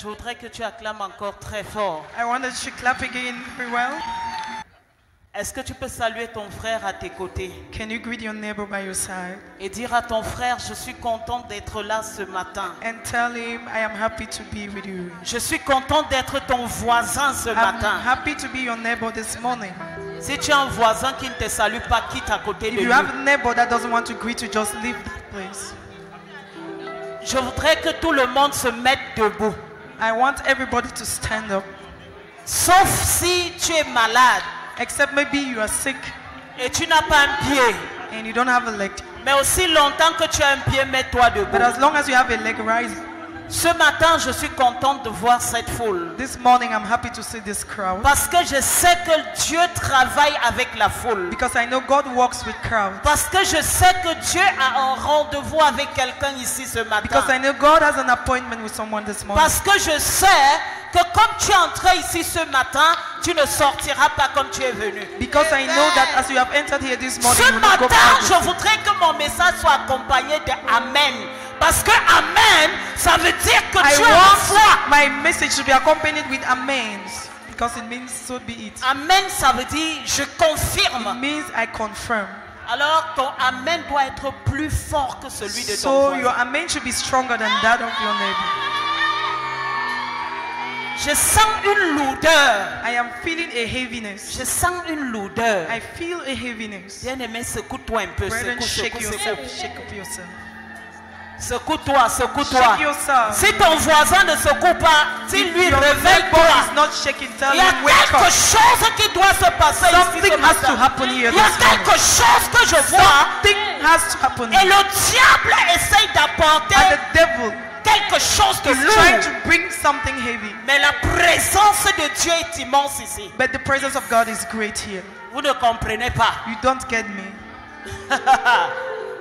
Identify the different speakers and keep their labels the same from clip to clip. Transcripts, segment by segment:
Speaker 1: Je voudrais que tu acclames encore très fort.
Speaker 2: I want that you clap again very well.
Speaker 1: Est-ce que tu peux saluer ton frère à tes côtés
Speaker 2: Can you greet your neighbor by your side
Speaker 1: et dire à ton frère, je suis content d'être là ce matin.
Speaker 2: and tell him, I am happy to be with you.
Speaker 1: Je suis content d'être ton voisin ce
Speaker 2: I'm
Speaker 1: matin.
Speaker 2: happy to be your neighbor this morning.
Speaker 1: Si tu as un voisin qui ne te salue pas, quitte à côté de
Speaker 2: If you
Speaker 1: lui.
Speaker 2: have a neighbor that doesn't want to greet you, just leave that place.
Speaker 1: Je voudrais que tout le monde se mette debout.
Speaker 2: I want everybody to stand up,
Speaker 1: Sauf si tu es malade
Speaker 2: except maybe you are sick
Speaker 1: et tu n'as pas un pied.
Speaker 2: and you don't have a leg.
Speaker 1: Mais aussi longtemps que tu as un pied, mets-toi
Speaker 2: But
Speaker 1: debout.
Speaker 2: as long as you have a leg, rise.
Speaker 1: Ce matin, je suis contente de voir cette foule.
Speaker 2: This morning, I'm happy to see this crowd
Speaker 1: Parce que je sais que Dieu travaille avec la foule.
Speaker 2: because I know God works with crowds.
Speaker 1: Parce que je sais que Dieu a un rendez-vous avec quelqu'un ici ce matin.
Speaker 2: Because I know God has an appointment with someone this morning.
Speaker 1: Parce que je sais que comme tu es entré ici ce matin, tu ne sortiras pas comme tu es venu.
Speaker 2: Because I know that as you have entered here this morning,
Speaker 1: Ce
Speaker 2: you will not go
Speaker 1: matin,
Speaker 2: out.
Speaker 1: je voudrais que mon message soit accompagné de Amen. Parce que Amen, ça veut dire que
Speaker 2: I
Speaker 1: tu as la foi.
Speaker 2: want my message to be accompanied with amens. Because it means so be it.
Speaker 1: Amen, ça veut dire je
Speaker 2: It
Speaker 1: confirme.
Speaker 2: means I confirm.
Speaker 1: Alors ton Amen doit être plus fort que celui de ton
Speaker 2: So
Speaker 1: voisin.
Speaker 2: your amen should be stronger than that of your neighbor.
Speaker 1: Je sens une lourdeur.
Speaker 2: I am feeling a heaviness.
Speaker 1: Je sens une lourdeur.
Speaker 2: I feel a heaviness.
Speaker 1: Bien-aimé, secoue-toi un peu.
Speaker 2: Brethren,
Speaker 1: Secoue,
Speaker 2: shake
Speaker 1: secoue,
Speaker 2: yourself.
Speaker 1: secoue.
Speaker 2: Shake up yourself.
Speaker 1: Secoue-toi, secoue-toi.
Speaker 2: Shake yourself.
Speaker 1: Si ton voisin ne secoue pas, dis-lui
Speaker 2: Your neighbor
Speaker 1: réveille-toi.
Speaker 2: is not shaking. Tell
Speaker 1: Il y a
Speaker 2: him wake
Speaker 1: quelque
Speaker 2: up.
Speaker 1: chose qui doit se passer ici
Speaker 2: Something
Speaker 1: ce
Speaker 2: has to
Speaker 1: matin.
Speaker 2: happen here
Speaker 1: Il y a
Speaker 2: this morning.
Speaker 1: quelque chose que je vois
Speaker 2: Something has to happen.
Speaker 1: et le diable essaye d'apporter
Speaker 2: And the devil
Speaker 1: quelque chose de
Speaker 2: is trying
Speaker 1: lourd.
Speaker 2: to bring something heavy.
Speaker 1: Mais la présence de Dieu est immense ici.
Speaker 2: But the presence of God is great here.
Speaker 1: Vous ne comprenez pas.
Speaker 2: You don't get me.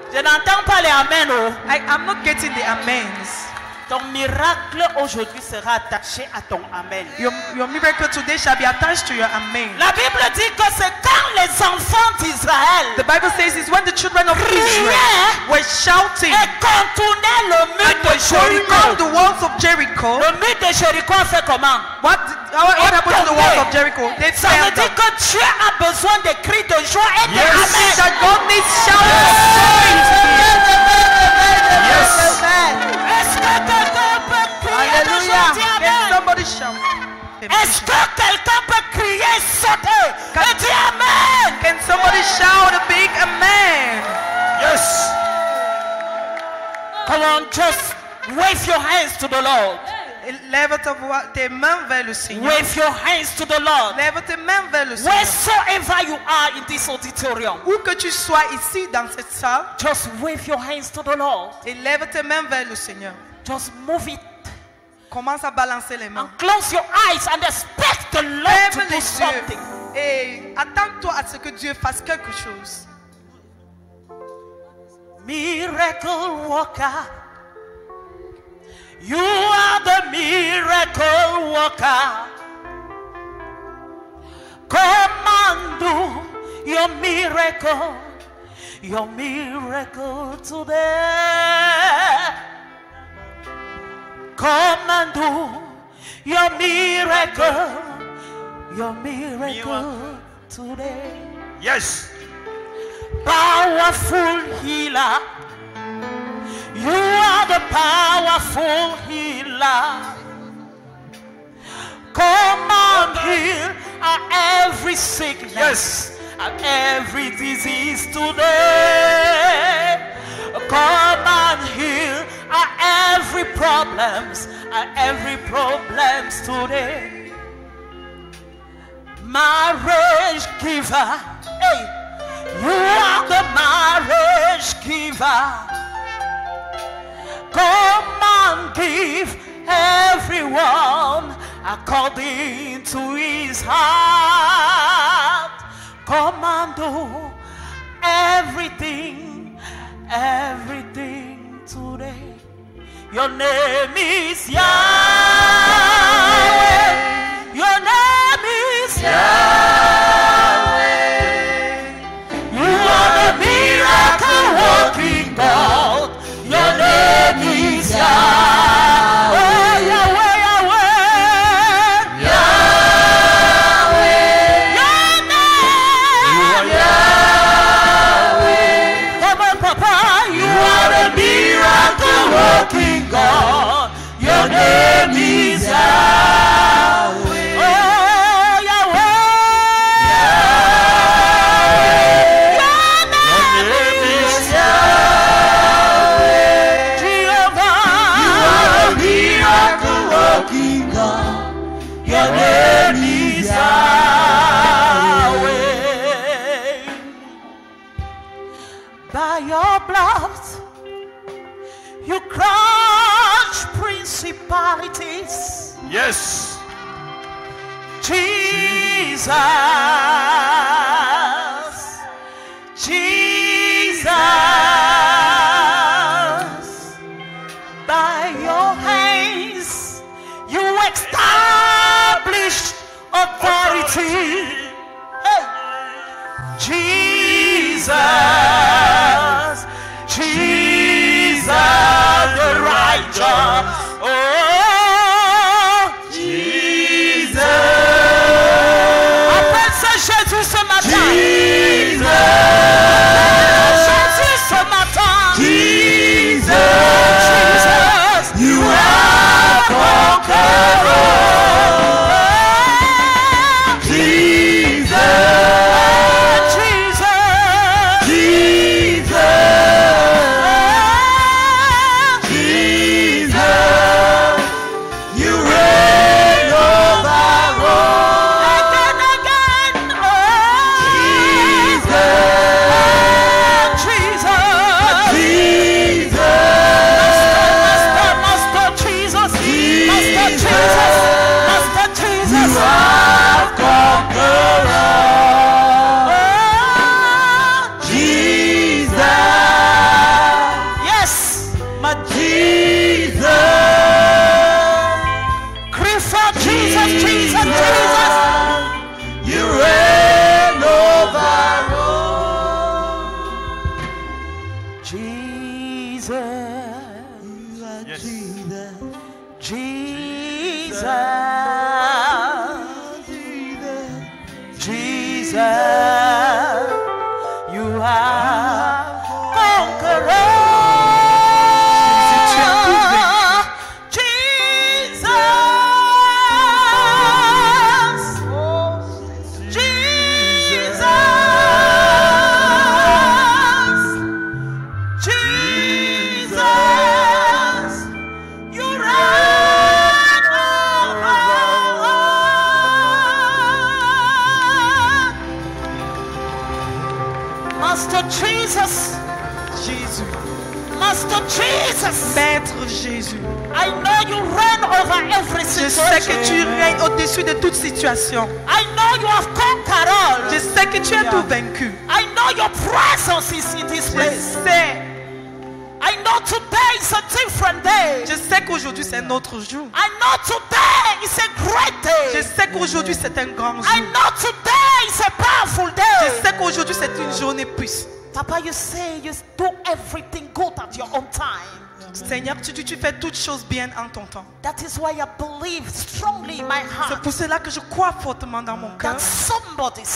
Speaker 1: Je n'entends pas les amen. Oh.
Speaker 2: I am not getting the amens.
Speaker 1: Ton miracle aujourd'hui sera attaché à ton amen.
Speaker 2: Your miracle today shall be attached to your amen.
Speaker 1: La Bible dit que c'est quand les enfants d'Israël
Speaker 2: The Bible says it's when the children of Israel
Speaker 1: criaient
Speaker 2: were shouting
Speaker 1: et contournaient le mur
Speaker 2: and
Speaker 1: de
Speaker 2: were going
Speaker 1: Jéricho.
Speaker 2: around the walls of Jericho.
Speaker 1: Le mur de Jéricho a fait comment?
Speaker 2: What happened to the walls of Jericho? They
Speaker 1: Ça
Speaker 2: fell
Speaker 1: veut dire
Speaker 2: down.
Speaker 1: que Dieu a besoin de cris de joie et de
Speaker 2: Yes.
Speaker 1: amen.
Speaker 2: That God needs shouting.
Speaker 1: Est-ce que quelqu'un peut crier de joie?
Speaker 2: Hallelujah.
Speaker 1: Dis
Speaker 2: Can
Speaker 1: amen.
Speaker 2: somebody shout?
Speaker 1: Est-ce que quelqu'un peut crier, sauter et dire amen?
Speaker 2: Can somebody shout a big amen?
Speaker 1: Yes. Come on, just wave your hands to the Lord.
Speaker 2: Lève tes mains vers le Seigneur.
Speaker 1: Wave your hands to the Lord.
Speaker 2: Lève tes mains vers le Seigneur.
Speaker 1: Wheresoever you are in this auditorium,
Speaker 2: Où que tu sois ici dans cette salle,
Speaker 1: just wave your hands to the Lord.
Speaker 2: et lève tes mains vers le Seigneur.
Speaker 1: Just move it.
Speaker 2: Commence à balancer les mains.
Speaker 1: And close your eyes and expect the Lord to
Speaker 2: Lève
Speaker 1: do
Speaker 2: les
Speaker 1: something.
Speaker 2: yeux et attends-toi à ce que Dieu fasse quelque chose.
Speaker 1: Miracle worker. You are the miracle worker. Come and do your miracle today. Come and do your miracle today.
Speaker 3: Yes.
Speaker 1: Powerful healer. You are the powerful healer. Come and heal every sickness.
Speaker 3: Yes.
Speaker 1: And every disease today. Come and heal every problems today. Marriage giver. Hey, you are the marriage giver. Come and give everyone according to his heart. Come and do everything today. Your name is Yahweh. Your name is Yahweh. You are the miracle working God. Your name is Yahweh. Yahweh, Yahweh. principalities.
Speaker 3: Yes.
Speaker 1: Jesus, Jesus, by your hands you establish authority. Hey. Jesus, Jesus, the righteous. Oh, Jésus ce matin. Jésus ce matin. Jesus,
Speaker 3: You are conqueror.
Speaker 1: Jesus,
Speaker 3: You reign over all.
Speaker 1: again, again. Oh, Jesus. Master Jesus. Master Jesus. Master Jesus.
Speaker 3: You are conqueror.
Speaker 1: Oh,
Speaker 3: Jesus.
Speaker 1: yes.
Speaker 3: My Jesus.
Speaker 1: Cry for Jesus, Jesus, Jesus.
Speaker 3: You reign over all.
Speaker 1: Jesus,
Speaker 3: Yes.
Speaker 1: Jesus, Jesus, you are conqueror. Jesus, Jesus, Jesus, you reign over all. Master Jesus,
Speaker 2: Jésus.
Speaker 1: Master Jesus,
Speaker 2: Maître Jésus.
Speaker 1: I know you reign over every
Speaker 2: Je sais que tu
Speaker 1: situation.
Speaker 2: règnes au-dessus de toute situation.
Speaker 1: I know you have conquered all.
Speaker 2: Je sais que tu as tout vaincu.
Speaker 1: I know your presence is in this
Speaker 2: Je
Speaker 1: place.
Speaker 2: sais.
Speaker 1: I know today is a different day.
Speaker 2: Je sais qu'aujourd'hui c'est un autre jour.
Speaker 1: I know today is a great
Speaker 2: Je
Speaker 1: day.
Speaker 2: sais qu'aujourd'hui c'est un grand
Speaker 1: I
Speaker 2: jour.
Speaker 1: know today is a powerful
Speaker 2: Je
Speaker 1: day.
Speaker 2: sais qu'aujourd'hui c'est une journée puissante.
Speaker 1: Papa, you say you do everything good at your own time.
Speaker 2: Seigneur, tu dis tu fais toutes choses bien en ton temps.
Speaker 1: That is why I believe strongly in my
Speaker 2: C'est
Speaker 1: heart
Speaker 2: pour cela que je crois fortement dans mon cœur
Speaker 1: that somebody
Speaker 2: que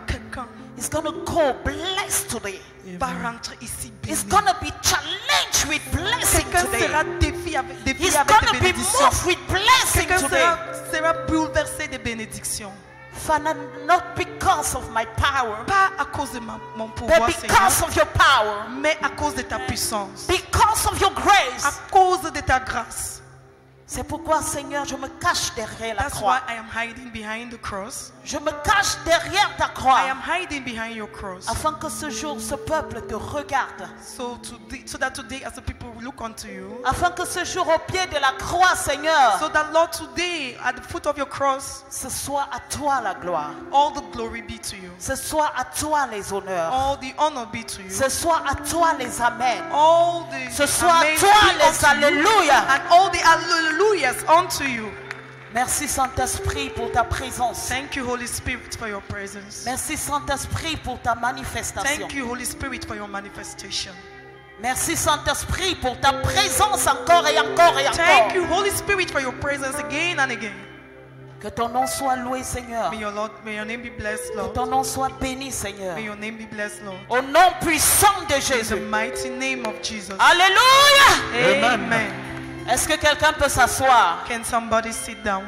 Speaker 2: quelqu'un
Speaker 1: is going to go blessed today.
Speaker 2: va rentrer ici
Speaker 1: Is
Speaker 2: béni.
Speaker 1: going to be challenged with blessing
Speaker 2: Quelqu'un
Speaker 1: today.
Speaker 2: sera défié avec
Speaker 1: He's
Speaker 2: des
Speaker 1: going to be
Speaker 2: bénédictions.
Speaker 1: moved with blessing
Speaker 2: Quelqu'un
Speaker 1: today.
Speaker 2: sera bouleversé des bénédictions.
Speaker 1: Father, not because of my power,
Speaker 2: Pas à cause de mon
Speaker 1: but
Speaker 2: pouvoir,
Speaker 1: because
Speaker 2: Seigneur,
Speaker 1: of your power,
Speaker 2: mais à cause de ta puissance.
Speaker 1: because of your
Speaker 2: À
Speaker 1: grace.
Speaker 2: cause de ta grâce.
Speaker 1: C'est pourquoi, Seigneur, je me cache derrière la
Speaker 2: That's
Speaker 1: croix.
Speaker 2: why I am hiding behind the cross.
Speaker 1: Je me cache derrière ta
Speaker 2: I
Speaker 1: croix,
Speaker 2: am hiding behind your cross.
Speaker 1: afin que ce jour, ce peuple te regarde.
Speaker 2: So that today, as the people will look unto you,
Speaker 1: Afin que ce jour, au pied de la croix, Seigneur,
Speaker 2: so that Lord, today at the foot of your cross,
Speaker 1: ce soit à toi la gloire.
Speaker 2: all the glory be to you,
Speaker 1: Ce soit à toi les honneurs.
Speaker 2: all the honor be to you,
Speaker 1: Ce soit à toi les amens.
Speaker 2: all the
Speaker 1: Ce soit à
Speaker 2: amen
Speaker 1: toi
Speaker 2: be
Speaker 1: les
Speaker 2: unto you,
Speaker 1: alléluia.
Speaker 2: and all the hallelujahs unto you.
Speaker 1: Merci Saint-Esprit pour ta présence.
Speaker 2: Thank you, Holy Spirit, for your presence.
Speaker 1: Merci Saint-Esprit pour ta manifestation.
Speaker 2: Thank you, Holy Spirit, for your manifestation.
Speaker 1: Merci Saint-Esprit pour ta présence encore et encore et
Speaker 2: Thank
Speaker 1: encore.
Speaker 2: you, Holy Spirit, for your presence again and again.
Speaker 1: Que ton nom soit loué, Seigneur.
Speaker 2: May your name be blessed,
Speaker 1: Que
Speaker 2: Lord.
Speaker 1: ton nom soit béni, Seigneur.
Speaker 2: May your name be blessed, Lord.
Speaker 1: Au nom puissant de
Speaker 2: In the
Speaker 1: Jésus.
Speaker 2: mighty name of Jesus.
Speaker 1: Alléluia.
Speaker 2: Amen.
Speaker 1: Est-ce que quelqu'un peut s'asseoir?
Speaker 2: Can somebody sit down?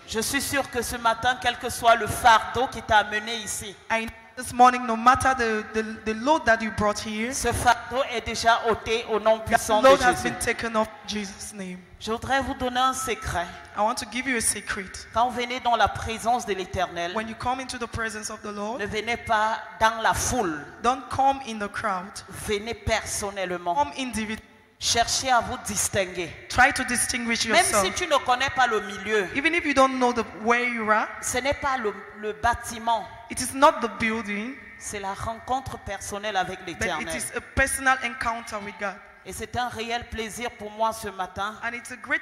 Speaker 1: Je suis sûr que ce matin, quel que soit le fardeau qui t'a amené ici,
Speaker 2: I know this morning, no matter the load that you brought here,
Speaker 1: ce fardeau est déjà ôté au nom
Speaker 2: that
Speaker 1: puissant de
Speaker 2: load has
Speaker 1: Jésus.
Speaker 2: been taken off in Jesus' name.
Speaker 1: Je voudrais vous donner un secret.
Speaker 2: I want to give you a secret.
Speaker 1: Quand vous venez dans la présence de l'Éternel,
Speaker 2: When you come into the presence of the Lord,
Speaker 1: ne venez pas dans la foule,
Speaker 2: don't come in the crowd.
Speaker 1: venez personnellement.
Speaker 2: Come individually.
Speaker 1: Cherchez à vous distinguer.
Speaker 2: Try to distinguish
Speaker 1: Même
Speaker 2: yourself.
Speaker 1: si tu ne connais pas le milieu,
Speaker 2: Even if you don't know where you are,
Speaker 1: ce n'est pas le bâtiment,
Speaker 2: it is not the building,
Speaker 1: c'est la rencontre personnelle avec
Speaker 2: but it
Speaker 1: l'Éternel.
Speaker 2: is a personal encounter with God.
Speaker 1: Et c'est un réel plaisir pour moi ce matin
Speaker 2: And it's a great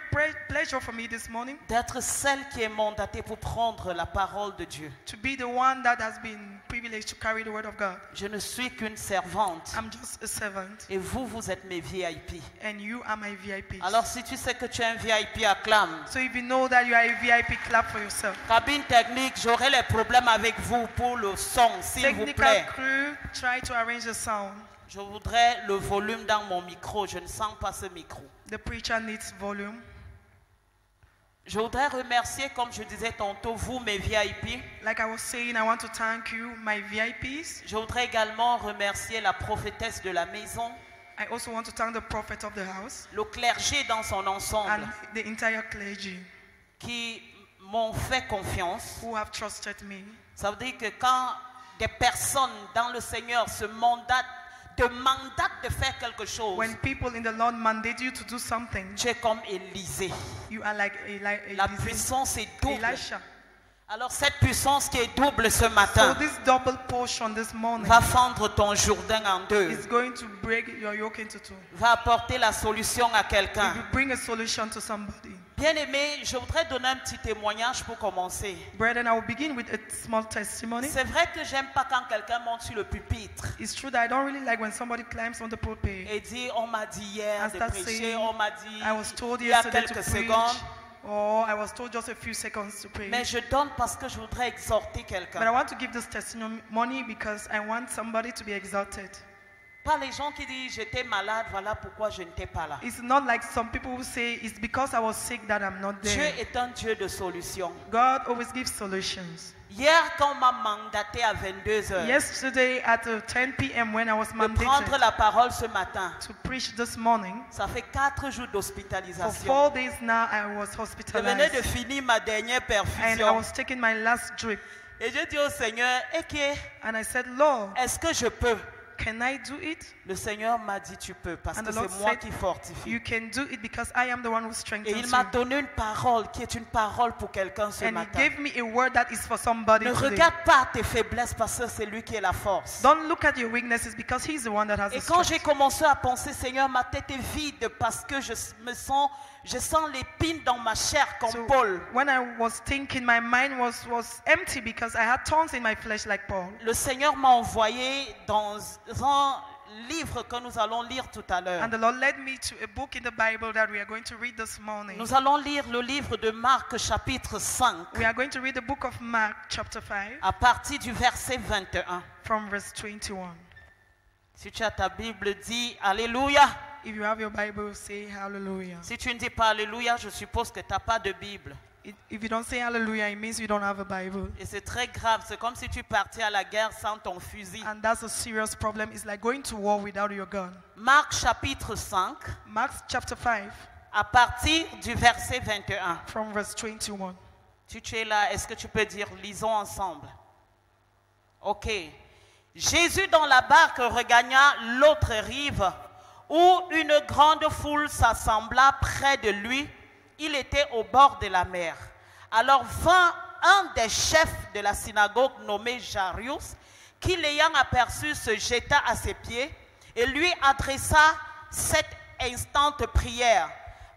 Speaker 2: pleasure for me this morning
Speaker 1: d'être celle qui est mandatée pour prendre la parole de Dieu.
Speaker 2: to be the one that has been privileged to carry the word of God.
Speaker 1: Je ne suis qu'une servante
Speaker 2: I'm just a servant,
Speaker 1: et vous êtes mes VIP.
Speaker 2: and you are my VIP.
Speaker 1: Alors si tu sais que tu es un VIP, acclame.
Speaker 2: So if you know that you are a VIP, clap for yourself.
Speaker 1: Cabine technique, j'aurai les problèmes avec vous pour le son, s'il vous plaît.
Speaker 2: Technical crew, try to arrange the sound.
Speaker 1: Je voudrais le volume dans mon micro, je ne sens pas ce micro.
Speaker 2: The preacher needs volume.
Speaker 1: Je voudrais remercier, comme je disais tantôt, vous mes VIP.
Speaker 2: Like I was saying, I want to thank you, my VIPs.
Speaker 1: Je voudrais également remercier la prophétesse de la maison,
Speaker 2: I also want to thank the prophet of the house
Speaker 1: le clergé dans son ensemble,
Speaker 2: and the entire clergy
Speaker 1: qui m'ont fait confiance.
Speaker 2: who have trusted me.
Speaker 1: Ça veut dire que quand des personnes dans le Seigneur te mandatent de faire quelque chose,
Speaker 2: When people in the Lord mandate you to do something,
Speaker 1: tu es comme Élisée.
Speaker 2: you are like
Speaker 1: La puissance est double.
Speaker 2: Elisha.
Speaker 1: Alors cette puissance qui est double ce
Speaker 2: So
Speaker 1: matin
Speaker 2: this double portion this morning
Speaker 1: va fendre ton Jourdain en deux,
Speaker 2: is going to break your yoke into two.
Speaker 1: va apporter la solution à
Speaker 2: It
Speaker 1: quelqu'un.
Speaker 2: will bring a solution to somebody.
Speaker 1: Bien-aimé, je voudrais donner un petit témoignage pour commencer.
Speaker 2: Brethren, I will begin with a small testimony.
Speaker 1: C'est vrai que j'aime pas quand quelqu'un monte sur le pupitre
Speaker 2: It's true that I don't really like when somebody climbs on the pulpit
Speaker 1: et dit on m'a dit hier
Speaker 2: and
Speaker 1: de
Speaker 2: start
Speaker 1: prêcher,
Speaker 2: saying,
Speaker 1: on m'a dit
Speaker 2: I was told
Speaker 1: il y a
Speaker 2: yesterday to
Speaker 1: quelques
Speaker 2: preach,
Speaker 1: secondes,
Speaker 2: or I was told just a few seconds to preach.
Speaker 1: mais je donne parce que je voudrais exhorter
Speaker 2: But I
Speaker 1: quelqu'un.
Speaker 2: want to give this testimony because I want somebody to be exalted.
Speaker 1: Pas les gens qui disent j'étais malade, voilà pourquoi je n'étais pas là.
Speaker 2: It's not like some people who say it's because I was sick that I'm not
Speaker 1: Dieu
Speaker 2: there.
Speaker 1: est un Dieu de solutions.
Speaker 2: God always gives solutions.
Speaker 1: Hier, quand on m'a mandaté à 22h
Speaker 2: Yesterday at 10 p.m. when I was
Speaker 1: de prendre
Speaker 2: mandated
Speaker 1: la parole ce matin,
Speaker 2: to preach this morning,
Speaker 1: ça fait 4 jours
Speaker 2: for
Speaker 1: d'hospitalisation.
Speaker 2: 4 days now I was
Speaker 1: Je venais de
Speaker 2: hospitalized
Speaker 1: finir ma dernière
Speaker 2: and I
Speaker 1: perfusion.
Speaker 2: was taking my last drip.
Speaker 1: Et je dis au Seigneur, ok,
Speaker 2: And I said, Lord,
Speaker 1: est-ce que je peux?
Speaker 2: can I do it?
Speaker 1: Le Seigneur m'a dit tu peux parce
Speaker 2: And
Speaker 1: que
Speaker 2: the Lord
Speaker 1: c'est moi
Speaker 2: said,
Speaker 1: qui fortifie.
Speaker 2: You can do it because I am the one who
Speaker 1: Et
Speaker 2: strengthens
Speaker 1: il m'a
Speaker 2: you.
Speaker 1: donné une parole qui est une parole pour quelqu'un ce
Speaker 2: And He
Speaker 1: matin.
Speaker 2: gave me a word that is for somebody
Speaker 1: Ne
Speaker 2: today.
Speaker 1: regarde pas tes faiblesses parce que c'est lui qui est la force.
Speaker 2: Don't look at your weaknesses because He's the one that has
Speaker 1: Et
Speaker 2: the
Speaker 1: quand j'ai
Speaker 2: strength.
Speaker 1: commencé à penser, Seigneur, ma tête est vide parce que je sens l'épine dans ma chair comme
Speaker 2: So
Speaker 1: Paul.
Speaker 2: when I was thinking, my mind was empty because I had thorns in my flesh like Paul.
Speaker 1: Le Seigneur m'a envoyé dans un livre que nous allons lire tout à l'heure.
Speaker 2: And the Lord led me to a book in the Bible that we are going to read this morning.
Speaker 1: Nous allons lire le livre de Marc chapitre 5
Speaker 2: We are going to read the book of Mark chapter 5
Speaker 1: à partir du verset 21.
Speaker 2: from verse 21.
Speaker 1: Si tu as ta Bible, dis Alléluia.
Speaker 2: If you have your Bible, say hallelujah.
Speaker 1: Si tu ne dis pas Alléluia, je suppose que tu n'as pas de Bible.
Speaker 2: If you don't say hallelujah, it means you don't have a Bible.
Speaker 1: Et c'est très grave. C'est comme si tu partais à la guerre sans ton fusil.
Speaker 2: And that's a serious problem. It's like going to war without your gun.
Speaker 1: Marc chapitre 5
Speaker 2: Mark chapter 5
Speaker 1: à partir du verset 21.
Speaker 2: from verse 21.
Speaker 1: Tu es là, est-ce que tu peux dire, lisons ensemble? Ok. Jésus dans la barque regagna l'autre rive où une grande foule s'assembla près de lui. Il était au bord de la mer. Alors vint un des chefs de la synagogue nommé Jairus, qui l'ayant aperçu se jeta à ses pieds et lui adressa cette instante prière.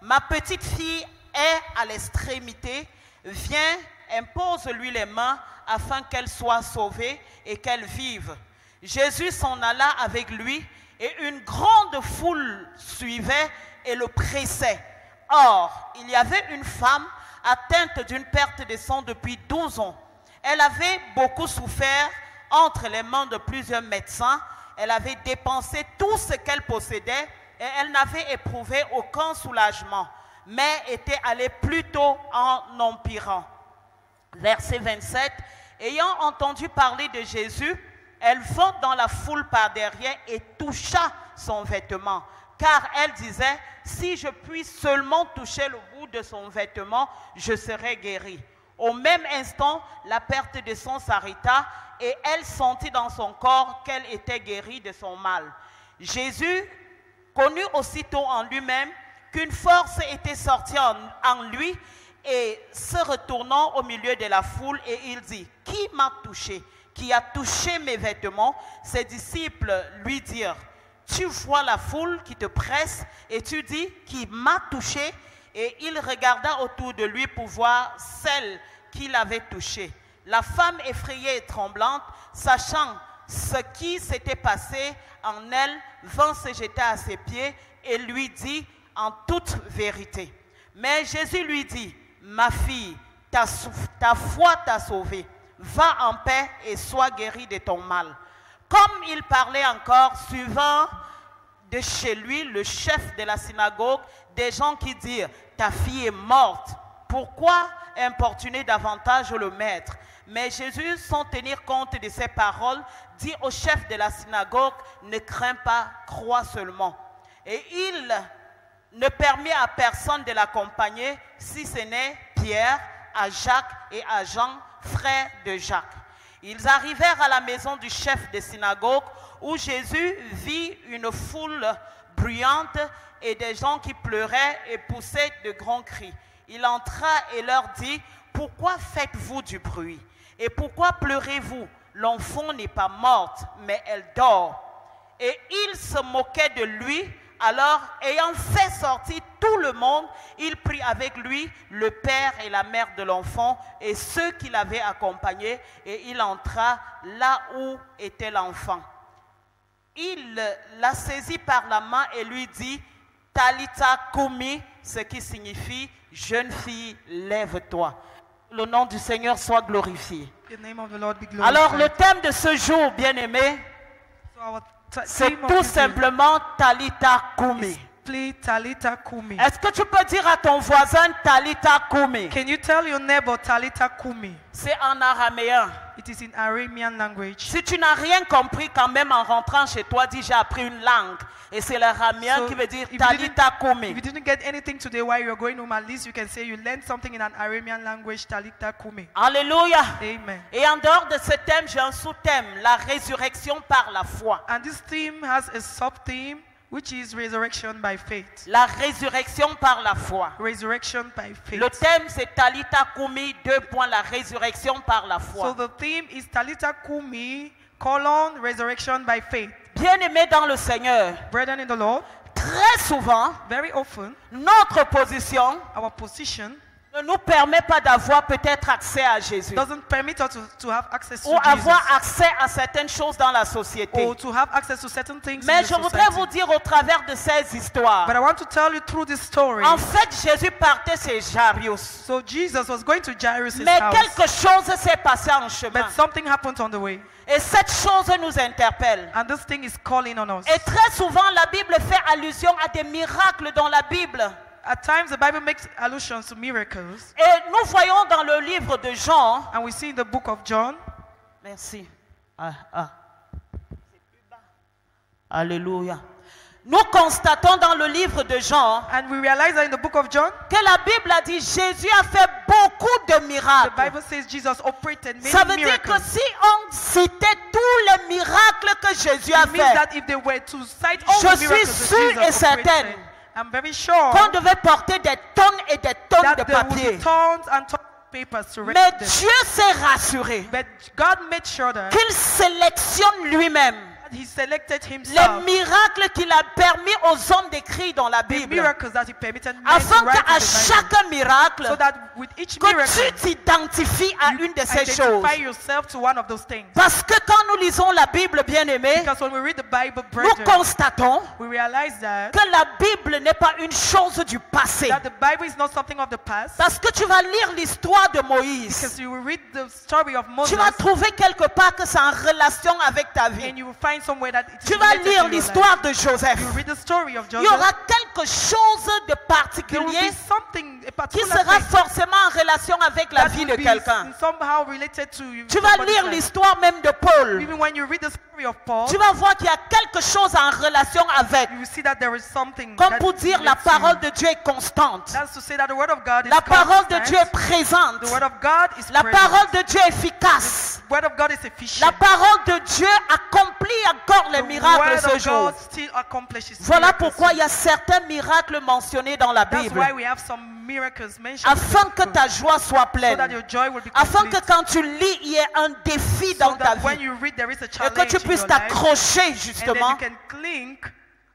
Speaker 1: Ma petite fille est à l'extrémité, viens, impose-lui les mains afin qu'elle soit sauvée et qu'elle vive. Jésus s'en alla avec lui et une grande foule suivait et le pressait. Or, il y avait une femme atteinte d'une perte de sang depuis 12 ans. Elle avait beaucoup souffert entre les mains de plusieurs médecins. Elle avait dépensé tout ce qu'elle possédait et elle n'avait éprouvé aucun soulagement, mais était allée plutôt en empirant. Verset 27. Ayant entendu parler de Jésus, elle vint dans la foule par derrière et toucha son vêtement. Car elle disait, si je puis seulement toucher le bout de son vêtement, je serai guérie. Au même instant, la perte de sang s'arrêta et elle sentit dans son corps qu'elle était guérie de son mal. Jésus connut aussitôt en lui-même qu'une force était sortie en lui, et se retournant au milieu de la foule, et il dit, « Qui m'a touché? Qui a touché mes vêtements ?» Ses disciples lui dirent, « Tu vois la foule qui te presse, et tu dis, « Qui m'a touché ?» Et il regarda autour de lui pour voir celle qui l'avait touché. La femme effrayée et tremblante, sachant ce qui s'était passé en elle, vint se jeter à ses pieds et lui dit en toute vérité. Mais Jésus lui dit, « Ma fille, ta foi t'a sauvée. Va en paix et sois guérie de ton mal. » Comme il parlait encore, suivant de chez lui le chef de la synagogue, des gens qui dirent, « Ta fille est morte. Pourquoi importuner davantage le maître ?» Mais Jésus, sans tenir compte de ces paroles, dit au chef de la synagogue, « Ne crains pas, crois seulement. » Et il ne permit à personne de l'accompagner, si ce n'est Pierre, à Jacques et à Jean, frères de Jacques. Ils arrivèrent à la maison du chef de synagogue, où Jésus vit une foule bruyante et des gens qui pleuraient et poussaient de grands cris. Il entra et leur dit, « Pourquoi faites-vous du bruit? Et pourquoi pleurez-vous? L'enfant n'est pas morte, mais elle dort. » Et il se moquait de lui. Alors, ayant fait sortir tout le monde, il prit avec lui le père et la mère de l'enfant et ceux qui l'avaient accompagné, et il entra là où était l'enfant. Il la saisit par la main et lui dit, « Talitha Kumi », ce qui signifie « Jeune fille, lève-toi ». Le nom du Seigneur soit glorifié.
Speaker 2: The name of the Lord be glorified.
Speaker 1: Alors, le thème de ce jour, bien-aimé,
Speaker 2: So our
Speaker 1: c'est
Speaker 2: theme of
Speaker 1: tout
Speaker 2: this day
Speaker 1: simplement Talitha Kumi.
Speaker 2: Play Talitha Kumi.
Speaker 1: Est-ce que tu peux dire à ton voisin Talitha Kumi?
Speaker 2: Can you tell your neighbor Talitha Kumi?
Speaker 1: C'est en araméen.
Speaker 2: It is in Aramean language.
Speaker 1: Si tu n'as rien compris quand même en rentrant chez toi, dis j'ai appris une langue. Et c'est l'araméen
Speaker 2: So,
Speaker 1: qui veut dire
Speaker 2: if you
Speaker 1: Talitha
Speaker 2: If
Speaker 1: Kumi.
Speaker 2: you didn't get anything today while you're going home, at least you can say you learned something in an Aramean language, Talitha Kumi.
Speaker 1: Alléluia.
Speaker 2: Amen.
Speaker 1: Et en dehors de ce thème, j'ai un sous-thème, la résurrection par la foi.
Speaker 2: And this theme has a sub-theme, which is resurrection by faith.
Speaker 1: La résurrection par la foi.
Speaker 2: Resurrection by faith.
Speaker 1: Le thème c'est Talitha Kumi, la résurrection par la foi.
Speaker 2: So the theme is Talitha Kumi, resurrection by faith.
Speaker 1: Bien-aimés dans le Seigneur,
Speaker 2: Brethren in the Lord,
Speaker 1: très souvent,
Speaker 2: very often,
Speaker 1: notre position
Speaker 2: our position
Speaker 1: ne nous permet pas d'avoir peut-être accès à Jésus
Speaker 2: doesn't permit us to have access to
Speaker 1: ou
Speaker 2: Jesus
Speaker 1: avoir accès à certaines choses dans la société.
Speaker 2: or to have access to certain things
Speaker 1: Mais
Speaker 2: in the
Speaker 1: je voudrais
Speaker 2: society.
Speaker 1: vous dire au travers de ces histoires,
Speaker 2: But I want to tell you through this story.
Speaker 1: en fait Jésus partait chez Jairus,
Speaker 2: So Jesus was going to Jairus'
Speaker 1: mais
Speaker 2: house,
Speaker 1: quelque chose s'est passé en chemin.
Speaker 2: but something happened on the way.
Speaker 1: Et cette chose nous interpelle.
Speaker 2: And this thing is calling on us.
Speaker 1: Et très souvent la Bible fait allusion à des miracles dans la Bible.
Speaker 2: At times the Bible makes allusions to miracles.
Speaker 1: Et nous voyons dans le livre de Jean,
Speaker 2: And we see in the book of John,
Speaker 1: merci. Alléluia. Nous constatons dans le livre de Jean
Speaker 2: and we realize that in the book of John,
Speaker 1: que la Bible a dit Jésus a fait beaucoup de
Speaker 2: the
Speaker 1: miracles.
Speaker 2: Bible says Jesus operated many
Speaker 1: Ça veut dire que
Speaker 2: miracles.
Speaker 1: si on citait tous les miracles que Jésus a
Speaker 2: It means
Speaker 1: fait,
Speaker 2: that if they were to cite all
Speaker 1: Je
Speaker 2: the
Speaker 1: suis
Speaker 2: miracles that
Speaker 1: sûre et
Speaker 2: Jesus
Speaker 1: certaine
Speaker 2: operated, I'm very sure
Speaker 1: qu'on devait porter des tonnes et des tonnes
Speaker 2: that
Speaker 1: de
Speaker 2: there would
Speaker 1: papier.
Speaker 2: be tons and tons of papers to
Speaker 1: Mais
Speaker 2: record them.
Speaker 1: Dieu s'est rassuré
Speaker 2: But God made sure that
Speaker 1: qu'il sélectionne lui-même
Speaker 2: He selected
Speaker 1: les
Speaker 2: Himself
Speaker 1: miracles qu'il a permis aux hommes d'écrire dans la
Speaker 2: the
Speaker 1: Bible,
Speaker 2: miracles that He permitted men
Speaker 1: afin
Speaker 2: to write
Speaker 1: qu'à
Speaker 2: in the Bible,
Speaker 1: chaque miracle,
Speaker 2: so that with each
Speaker 1: que
Speaker 2: miracle
Speaker 1: tu t'identifies à
Speaker 2: you
Speaker 1: une de ces choses.
Speaker 2: identify yourself to one of those things.
Speaker 1: Parce que quand nous lisons la Bible, bien-aimés,
Speaker 2: Because when we read the Bible,
Speaker 1: nous
Speaker 2: brethren,
Speaker 1: constatons
Speaker 2: we realize that
Speaker 1: que la Bible n'est pas une chose du passé.
Speaker 2: the Bible is not something of the past.
Speaker 1: Parce que tu vas lire l'histoire de Moïse.
Speaker 2: Because you will read the story of Moses
Speaker 1: Tu vas trouver quelque part que c'est en relation avec ta vie.
Speaker 2: and you will find somewhere that it is
Speaker 1: Tu vas
Speaker 2: related to
Speaker 1: lire
Speaker 2: your
Speaker 1: l'histoire
Speaker 2: life.
Speaker 1: de Joseph.
Speaker 2: You read the story of
Speaker 1: Il y
Speaker 2: Joseph.
Speaker 1: aura quelque chose de
Speaker 2: There will
Speaker 1: particulier
Speaker 2: be something, a
Speaker 1: qui
Speaker 2: particular
Speaker 1: sera
Speaker 2: thing
Speaker 1: forcément en relation avec la
Speaker 2: that
Speaker 1: vie
Speaker 2: will
Speaker 1: de
Speaker 2: be
Speaker 1: quelqu'un.
Speaker 2: somehow related to you.
Speaker 1: Tu vas lire l'histoire même de Paul.
Speaker 2: Even when you read the story of Paul,
Speaker 1: Tu vas voir qu'il y a quelque chose en relation avec.
Speaker 2: you will see that there is something.
Speaker 1: Comme
Speaker 2: that
Speaker 1: pour dire la
Speaker 2: relates to
Speaker 1: parole
Speaker 2: you.
Speaker 1: de Dieu est constante.
Speaker 2: That's to say that the word of God is
Speaker 1: La parole de
Speaker 2: constant.
Speaker 1: Dieu est présente.
Speaker 2: The word of God is
Speaker 1: La
Speaker 2: present.
Speaker 1: parole de Dieu est efficace.
Speaker 2: word of God is efficient.
Speaker 1: La parole de Dieu accomplit encore les
Speaker 2: The
Speaker 1: miracles
Speaker 2: word
Speaker 1: ce
Speaker 2: of
Speaker 1: jour.
Speaker 2: God still accomplishes
Speaker 1: Voilà
Speaker 2: miracles.
Speaker 1: pourquoi il y a certains miracles mentionnés dans la
Speaker 2: That's
Speaker 1: Bible.
Speaker 2: why we have some miracles mentioned in
Speaker 1: Afin
Speaker 2: the
Speaker 1: que
Speaker 2: book,
Speaker 1: ta joie soit
Speaker 2: so that
Speaker 1: pleine.
Speaker 2: your joy will be
Speaker 1: Afin que
Speaker 2: complete.
Speaker 1: quand tu lis, il y ait un défi
Speaker 2: So
Speaker 1: dans ta
Speaker 2: that when
Speaker 1: vie.
Speaker 2: you read, there is a
Speaker 1: Et
Speaker 2: challenge
Speaker 1: que tu
Speaker 2: in
Speaker 1: puisses
Speaker 2: your life,
Speaker 1: t'accrocher
Speaker 2: and then
Speaker 1: justement
Speaker 2: you can cling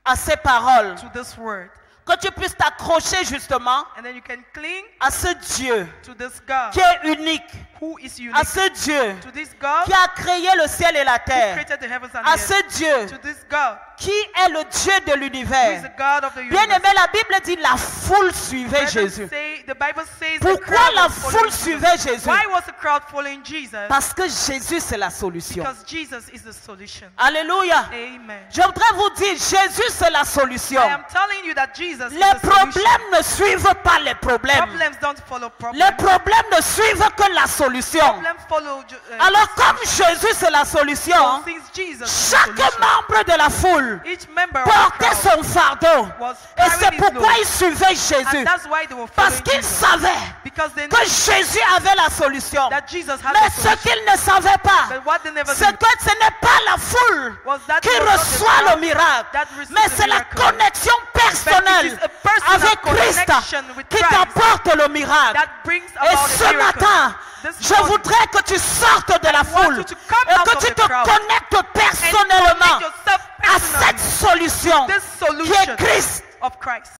Speaker 1: à ces paroles.
Speaker 2: to this word,
Speaker 1: Que tu puisses t'accrocher justement
Speaker 2: and then you can cling
Speaker 1: à ce Dieu
Speaker 2: to this God
Speaker 1: qui est unique.
Speaker 2: who is unique,
Speaker 1: À ce Dieu
Speaker 2: to this God
Speaker 1: qui a créé le ciel et la
Speaker 2: who
Speaker 1: terre.
Speaker 2: created the heavens and
Speaker 1: À
Speaker 2: the
Speaker 1: ce
Speaker 2: earth,
Speaker 1: Dieu
Speaker 2: to this God
Speaker 1: qui est le Dieu de
Speaker 2: who is
Speaker 1: l'univers.
Speaker 2: the God of the
Speaker 1: Bien
Speaker 2: universe.
Speaker 1: aimé, la Bible dit la foule suivait
Speaker 2: Brethren
Speaker 1: Jésus.
Speaker 2: the Bible says the
Speaker 1: Pourquoi
Speaker 2: crowd
Speaker 1: la
Speaker 2: was following
Speaker 1: foule
Speaker 2: Jesus.
Speaker 1: suivait Jésus?
Speaker 2: Why was the crowd following Jesus?
Speaker 1: Parce que Jésus, c'est la solution.
Speaker 2: Because Jesus is the solution.
Speaker 1: Alléluia.
Speaker 2: Amen.
Speaker 1: Je voudrais vous dire, Jésus, c'est la solution.
Speaker 2: I am telling you that Jesus is
Speaker 1: Les
Speaker 2: the solution.
Speaker 1: problèmes ne suivent pas les problèmes.
Speaker 2: Problems don't follow problems.
Speaker 1: Les problèmes ne suivent que la solution.
Speaker 2: Problems follow
Speaker 1: Alors, comme Jésus, c'est la solution,
Speaker 2: since Jesus is the
Speaker 1: chaque
Speaker 2: solution,
Speaker 1: membre de la foule
Speaker 2: each member of the
Speaker 1: portait
Speaker 2: crowd
Speaker 1: son fardeau.
Speaker 2: was
Speaker 1: Et c'est
Speaker 2: carrying his
Speaker 1: pourquoi
Speaker 2: load.
Speaker 1: ils suivaient Jésus.
Speaker 2: And that's why they were
Speaker 1: Parce
Speaker 2: following
Speaker 1: qu'ils
Speaker 2: Jesus.
Speaker 1: savaient
Speaker 2: Because they
Speaker 1: que
Speaker 2: knew
Speaker 1: Jésus avait la solution.
Speaker 2: that Jesus had
Speaker 1: Mais
Speaker 2: the
Speaker 1: ce
Speaker 2: solution.
Speaker 1: qu'ils ne savaient pas,
Speaker 2: But what they never
Speaker 1: c'est
Speaker 2: knew
Speaker 1: que ce n'est pas la foule
Speaker 2: was that
Speaker 1: qui
Speaker 2: it was not the
Speaker 1: reçoit
Speaker 2: crowd
Speaker 1: le miracle,
Speaker 2: that receives
Speaker 1: mais
Speaker 2: the
Speaker 1: c'est la
Speaker 2: miracle.
Speaker 1: connexion
Speaker 2: But it
Speaker 1: personnelle
Speaker 2: is a personal
Speaker 1: avec Christ
Speaker 2: connection with
Speaker 1: qui
Speaker 2: Christ
Speaker 1: t'apporte le miracle.
Speaker 2: that brings
Speaker 1: Et
Speaker 2: about
Speaker 1: ce
Speaker 2: a miracle.
Speaker 1: matin,
Speaker 2: This
Speaker 1: je
Speaker 2: morning,
Speaker 1: voudrais que tu sortes de la
Speaker 2: want
Speaker 1: foule
Speaker 2: you to come
Speaker 1: et
Speaker 2: out
Speaker 1: que
Speaker 2: of
Speaker 1: tu
Speaker 2: the
Speaker 1: te
Speaker 2: crowd
Speaker 1: connectes
Speaker 2: and
Speaker 1: personnellement
Speaker 2: connect yourself
Speaker 1: à cette
Speaker 2: personally
Speaker 1: solution
Speaker 2: this
Speaker 1: qui
Speaker 2: solution
Speaker 1: est Christ.
Speaker 2: of Christ.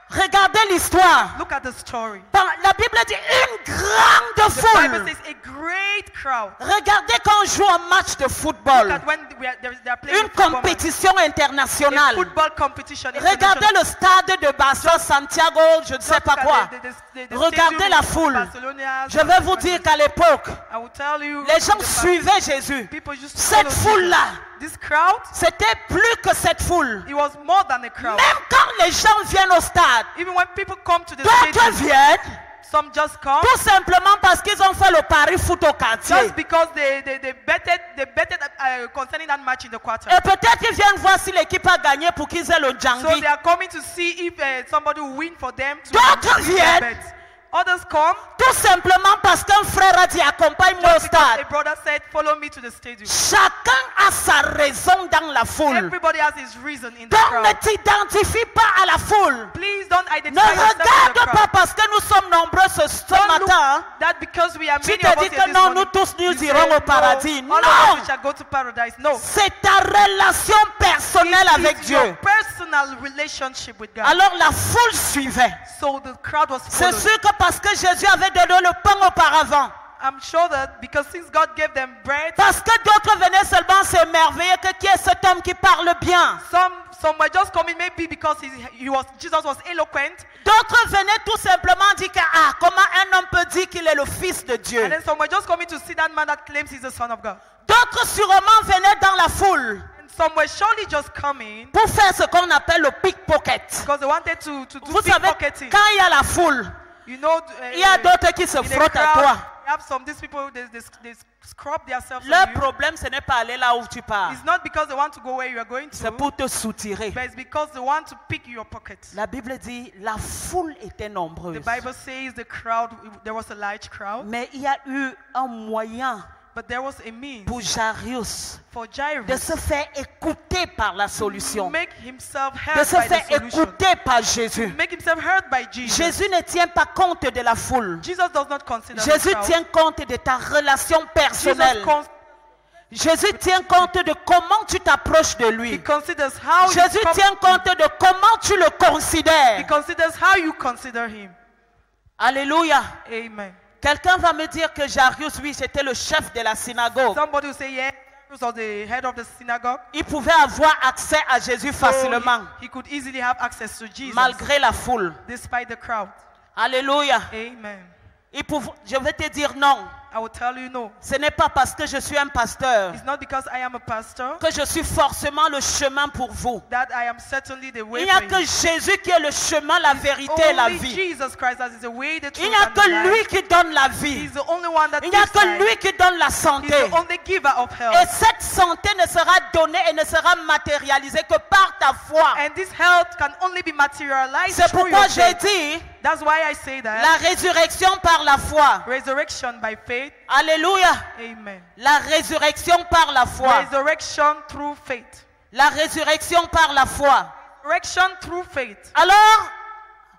Speaker 1: Regardez l'histoire.
Speaker 2: Look at the story.
Speaker 1: La Bible dit une grande
Speaker 2: The Bible
Speaker 1: foule.
Speaker 2: says a great crowd.
Speaker 1: Regardez quand on joue un match de
Speaker 2: Look
Speaker 1: football,
Speaker 2: at when they are playing
Speaker 1: une
Speaker 2: a football match.
Speaker 1: compétition
Speaker 2: A
Speaker 1: internationale.
Speaker 2: football competition.
Speaker 1: Regardez le stade de Barcelone, Santiago, je ne sais pas quoi. Regardez la foule. Je vais vous dire qu'à l'époque,
Speaker 2: I will tell you,
Speaker 1: les gens
Speaker 2: the
Speaker 1: suivaient Jésus.
Speaker 2: people just
Speaker 1: Cette
Speaker 2: follow
Speaker 1: foule-là,
Speaker 2: Jesus. This crowd,
Speaker 1: c'était plus que cette foule.
Speaker 2: it was more than a crowd.
Speaker 1: Même quand les gens viennent au stade,
Speaker 2: Even when people come to the
Speaker 1: d'autres
Speaker 2: stadium,
Speaker 1: viennent
Speaker 2: some just come
Speaker 1: tout simplement parce qu'ils ont fait le pari foot au quartier.
Speaker 2: just because they betted concerning that match in the quarter.
Speaker 1: Et peut-être qu'ils viennent voir si l'équipe a gagné pour qu'ils aient le
Speaker 2: So
Speaker 1: djangui.
Speaker 2: they are coming to see if somebody will win for them to
Speaker 1: D'autres
Speaker 2: win their
Speaker 1: viennent
Speaker 2: bet. Others come
Speaker 1: Tout simplement parce qu'un frère a dit accompagne-moi au
Speaker 2: just because a
Speaker 1: stade.
Speaker 2: brother said, follow me to the stadium.
Speaker 1: Chacun a sa raison dans la foule.
Speaker 2: Everybody has his reason in the
Speaker 1: Donc ne
Speaker 2: crowd.
Speaker 1: t'identifie pas à la foule.
Speaker 2: Please don't
Speaker 1: Ne
Speaker 2: identify yourself with the
Speaker 1: regarde pas
Speaker 2: crowd.
Speaker 1: parce que nous sommes nombreux ce
Speaker 2: Don't look
Speaker 1: matin.
Speaker 2: that because we are
Speaker 1: Tu
Speaker 2: many
Speaker 1: te
Speaker 2: of us
Speaker 1: dis
Speaker 2: here
Speaker 1: que
Speaker 2: this
Speaker 1: non,
Speaker 2: morning,
Speaker 1: nous tous nous
Speaker 2: you say,
Speaker 1: irons au paradis.
Speaker 2: no, all of
Speaker 1: Non!
Speaker 2: us we shall go to paradise. No.
Speaker 1: C'est ta relation personnelle avec
Speaker 2: It's your
Speaker 1: Dieu.
Speaker 2: personal relationship with God.
Speaker 1: Alors la foule suivait.
Speaker 2: So the crowd was
Speaker 1: C'est
Speaker 2: following.
Speaker 1: sûr que parce que Jésus avait donné le pain auparavant,
Speaker 2: I'm sure that because since God gave them bread,
Speaker 1: parce que d'autres venaient seulement s'émerveiller que qui est cet homme qui parle bien.
Speaker 2: some were just coming maybe because Jesus was eloquent,
Speaker 1: D'autres venaient tout simplement dire que comment un homme peut dire qu'il est le fils de Dieu.
Speaker 2: and then some were just coming to see that man that claims he's the son of God.
Speaker 1: D'autres sûrement venaient dans la foule
Speaker 2: And some were surely just coming
Speaker 1: pour faire ce qu'on appelle le pickpocket.
Speaker 2: because they wanted to do
Speaker 1: Vous savez,
Speaker 2: pickpocketing.
Speaker 1: quand il y a la foule,
Speaker 2: You know,
Speaker 1: il y a d'autres qui se
Speaker 2: in a
Speaker 1: frottent à
Speaker 2: crowd,
Speaker 1: toi.
Speaker 2: you have these people, they scrub themselves
Speaker 1: Leur
Speaker 2: on you.
Speaker 1: problème, ce n'est pas aller là où tu pars.
Speaker 2: It's not because they want to go where you are going
Speaker 1: C'est
Speaker 2: to,
Speaker 1: pour te soutirer.
Speaker 2: but it's because they want to pick your pocket.
Speaker 1: La Bible dit la foule était nombreuse.
Speaker 2: The Bible says the crowd, there was a large crowd,
Speaker 1: Mais il y a eu un moyen
Speaker 2: but there was a means
Speaker 1: pour Jairus
Speaker 2: for
Speaker 1: de
Speaker 2: Jairus
Speaker 1: se faire écouter par la solution,
Speaker 2: to make himself
Speaker 1: de
Speaker 2: heard
Speaker 1: se
Speaker 2: by the
Speaker 1: faire
Speaker 2: solution,
Speaker 1: écouter par Jésus.
Speaker 2: make himself heard by Jesus.
Speaker 1: Jésus ne tient pas compte de la foule.
Speaker 2: Jesus does not consider
Speaker 1: Jésus
Speaker 2: the crowd.
Speaker 1: tient compte de ta relation
Speaker 2: Jesus
Speaker 1: personnelle. Jésus tient compte de comment tu t'approches de
Speaker 2: he
Speaker 1: lui.
Speaker 2: considers how you
Speaker 1: Jésus
Speaker 2: come-
Speaker 1: tient compte de comment tu le
Speaker 2: he
Speaker 1: considères.
Speaker 2: considers how you consider him.
Speaker 1: Alléluia.
Speaker 2: Amen.
Speaker 1: Quelqu'un va me dire que Jairus, oui, c'était le chef de la synagogue.
Speaker 2: Somebody will say, yeah, Jairus was the head of the synagogue.
Speaker 1: Il pouvait avoir accès à Jésus
Speaker 2: So
Speaker 1: facilement,
Speaker 2: he could easily have access to Jesus
Speaker 1: malgré la foule.
Speaker 2: despite the crowd.
Speaker 1: Alléluia.
Speaker 2: Amen.
Speaker 1: Je vais te dire non.
Speaker 2: I will tell you no.
Speaker 1: Ce n'est pas parce que je suis un pasteur
Speaker 2: It's not because I am a pastor
Speaker 1: que je suis forcément le chemin pour vous.
Speaker 2: that I am certainly the way
Speaker 1: Il n'y a
Speaker 2: for
Speaker 1: que
Speaker 2: you.
Speaker 1: Jésus qui est le chemin, la vérité et la
Speaker 2: Only
Speaker 1: vie.
Speaker 2: Jesus Christ that is the way, the
Speaker 1: Il
Speaker 2: truth,
Speaker 1: n'y a
Speaker 2: and the
Speaker 1: que
Speaker 2: life.
Speaker 1: lui qui donne la vie.
Speaker 2: He's the only one that
Speaker 1: Il n'y a
Speaker 2: gives
Speaker 1: que
Speaker 2: life.
Speaker 1: lui qui donne la
Speaker 2: He's
Speaker 1: santé.
Speaker 2: the only giver of
Speaker 1: Et
Speaker 2: health.
Speaker 1: cette santé ne sera sera donné et ne sera matérialisé que par ta foi.
Speaker 2: And this health can only be materialized
Speaker 1: C'est
Speaker 2: through
Speaker 1: pourquoi
Speaker 2: your
Speaker 1: j'ai
Speaker 2: faith.
Speaker 1: dit
Speaker 2: That's why I say that.
Speaker 1: la résurrection par la foi.
Speaker 2: Resurrection by faith.
Speaker 1: Alléluia.
Speaker 2: Amen.
Speaker 1: La résurrection par la foi.
Speaker 2: Resurrection through faith.
Speaker 1: La résurrection par la foi.
Speaker 2: Resurrection through faith.
Speaker 1: Alors,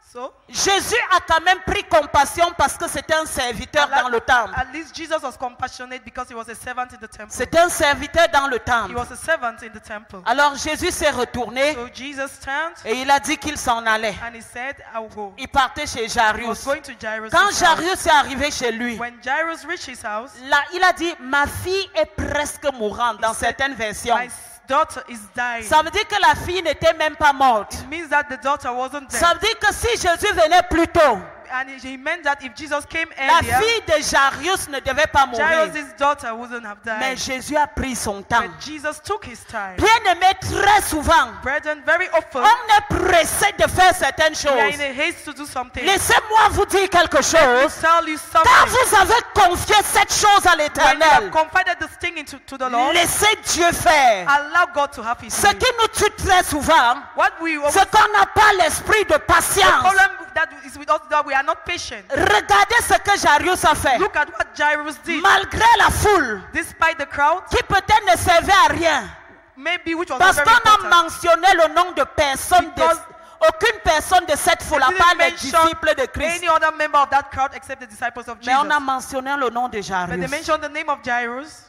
Speaker 2: So,
Speaker 1: Jésus a quand même pris compassion parce que c'était un serviteur dans le temple.
Speaker 2: at least Jesus was compassionate because he was a servant in the temple.
Speaker 1: C'était un serviteur dans le
Speaker 2: He
Speaker 1: temple.
Speaker 2: was a servant in the temple.
Speaker 1: Alors Jésus s'est retourné
Speaker 2: So Jesus turned
Speaker 1: et il a dit qu'il s'en allait.
Speaker 2: and he said, I will go.
Speaker 1: Il partait chez
Speaker 2: He was
Speaker 1: Jairus.
Speaker 2: going to Jairus'
Speaker 1: Quand
Speaker 2: house.
Speaker 1: Jairus est arrivé chez lui,
Speaker 2: When Jairus reached his house,
Speaker 1: là, il a dit, ma fille est presque mourante dans certaines versions.
Speaker 2: my daughter is dying.
Speaker 1: Ça veut dire que la fille n'était même pas morte.
Speaker 2: It means that the daughter wasn't
Speaker 1: Ça
Speaker 2: dead.
Speaker 1: veut dire que si Jésus venait plus tôt,
Speaker 2: And he meant that if Jesus came
Speaker 1: la
Speaker 2: earlier,
Speaker 1: fille de Jairus ne devait pas mourir.
Speaker 2: Jairus' daughter wouldn't have
Speaker 1: Mais
Speaker 2: died.
Speaker 1: Jésus a pris son temps.
Speaker 2: But Jesus took his time.
Speaker 1: Bien aimé, très souvent,
Speaker 2: Brethren, very often,
Speaker 1: on est pressé de faire certaines
Speaker 2: we are in
Speaker 1: choses.
Speaker 2: a haste to do something.
Speaker 1: Laissez-moi vous dire quelque chose.
Speaker 2: Tell you
Speaker 1: Quand
Speaker 2: something.
Speaker 1: vous avez confié cette chose à
Speaker 2: When you have
Speaker 1: l'Éternel,
Speaker 2: confided this thing to the Lord,
Speaker 1: laissez Dieu faire.
Speaker 2: allow God to have his
Speaker 1: Ce
Speaker 2: way.
Speaker 1: qui nous tue très souvent,
Speaker 2: What we always,
Speaker 1: c'est qu'on n'a pas l'esprit de
Speaker 2: the
Speaker 1: patience.
Speaker 2: problem that is with us is that we are not patient.
Speaker 1: Regardez ce que Jairus a fait.
Speaker 2: Look at what Jairus did.
Speaker 1: Malgré la foule,
Speaker 2: Despite the crowd,
Speaker 1: qui peut-être ne servait à rien.
Speaker 2: maybe which was
Speaker 1: Parce
Speaker 2: not
Speaker 1: qu'on
Speaker 2: very
Speaker 1: a
Speaker 2: important.
Speaker 1: mentionné le nom de personne,
Speaker 2: Because
Speaker 1: aucune personne de cette foule, à
Speaker 2: Didn't
Speaker 1: part les
Speaker 2: mention
Speaker 1: disciples de Christ.
Speaker 2: any other member of that crowd except the disciples of
Speaker 1: Mais on a
Speaker 2: Jesus.
Speaker 1: mentionné le nom de
Speaker 2: But they
Speaker 1: Jairus.
Speaker 2: mentioned the name of Jairus,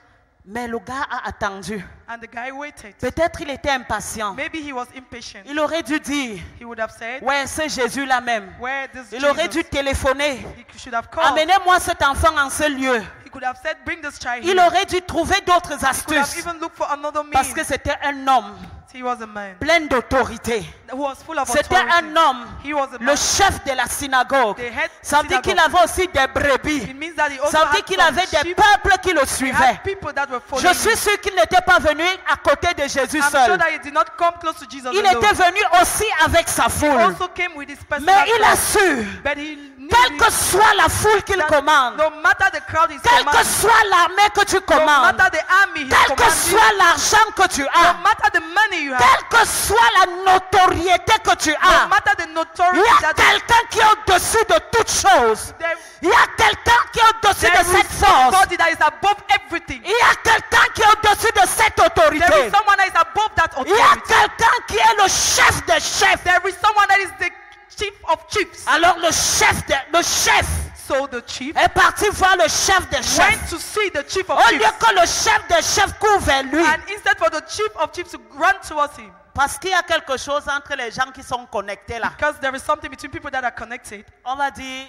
Speaker 1: Mais le gars a attendu.
Speaker 2: and the guy waited.
Speaker 1: Peut-être il était impatient.
Speaker 2: Maybe he was impatient.
Speaker 1: Il aurait dû dire,
Speaker 2: He would have said,
Speaker 1: ouais, c'est Jésus-là même.
Speaker 2: where this
Speaker 1: Il aurait dû
Speaker 2: Jesus?
Speaker 1: téléphoner.
Speaker 2: He should have called.
Speaker 1: Amenez-moi cet enfant en ce lieu.
Speaker 2: He could have said, bring this child
Speaker 1: Il
Speaker 2: here.
Speaker 1: aurait dû trouver d'autres
Speaker 2: He could have
Speaker 1: astuces.
Speaker 2: even looked for another
Speaker 1: Parce que
Speaker 2: means.
Speaker 1: c'était un homme
Speaker 2: He was a man
Speaker 1: plein d'autorité.
Speaker 2: who was full of
Speaker 1: C'était
Speaker 2: authority.
Speaker 1: un homme,
Speaker 2: He was a
Speaker 1: le
Speaker 2: man.
Speaker 1: chef de la synagogue.
Speaker 2: The head
Speaker 1: Ça veut dire qu'il
Speaker 2: synagogue.
Speaker 1: avait aussi des brebis.
Speaker 2: It means that he also
Speaker 1: Ça veut dire
Speaker 2: had
Speaker 1: qu'il
Speaker 2: some
Speaker 1: avait des
Speaker 2: sheep.
Speaker 1: peuples qui le
Speaker 2: He
Speaker 1: suivaient.
Speaker 2: had people that were following
Speaker 1: Je suis
Speaker 2: him.
Speaker 1: sûr qu'il n'était pas venu à côté de Jésus
Speaker 2: I'm sure
Speaker 1: seul.
Speaker 2: that he did not come close to Jesus
Speaker 1: Il
Speaker 2: alone.
Speaker 1: était venu aussi avec sa
Speaker 2: He
Speaker 1: foule.
Speaker 2: also came with his personal
Speaker 1: Mais il a
Speaker 2: crowd.
Speaker 1: su,
Speaker 2: But he knew
Speaker 1: quelle que soit la foule qu'il
Speaker 2: that
Speaker 1: commande,
Speaker 2: no matter the crowd he's
Speaker 1: quelle que
Speaker 2: commanding,
Speaker 1: soit l'armée que tu
Speaker 2: no
Speaker 1: commandes,
Speaker 2: matter the army he's
Speaker 1: quel que
Speaker 2: commanding,
Speaker 1: soit l'argent que tu
Speaker 2: no
Speaker 1: as,
Speaker 2: matter the money you have,
Speaker 1: quelle que soit la notoriété que tu
Speaker 2: no
Speaker 1: as,
Speaker 2: matter the
Speaker 1: il
Speaker 2: notoriety
Speaker 1: y a
Speaker 2: that
Speaker 1: quelqu'un qui est au-dessus de toute chose.
Speaker 2: there,
Speaker 1: Il y a quelqu'un qui est au-dessus
Speaker 2: there
Speaker 1: de cette
Speaker 2: is
Speaker 1: force.
Speaker 2: somebody that is above everything.
Speaker 1: Il y a quelqu'un qui est au-dessus de cette
Speaker 2: There
Speaker 1: autorité.
Speaker 2: is someone that is above that
Speaker 1: Il y a
Speaker 2: authority.
Speaker 1: quelqu'un qui est le chef des chefs.
Speaker 2: There is someone that is the chief of chiefs.
Speaker 1: Alors le chef
Speaker 2: So the chief
Speaker 1: est parti voir le chef des chefs.
Speaker 2: went to see the chief of
Speaker 1: Au lieu
Speaker 2: chiefs.
Speaker 1: que le chef des chefs court vers lui.
Speaker 2: And instead for the chief of chiefs to run towards him.
Speaker 1: Parce qu'il y a quelque chose entre les gens qui sont connectés là.
Speaker 2: Because there is something between people that are connected.
Speaker 1: On va dire,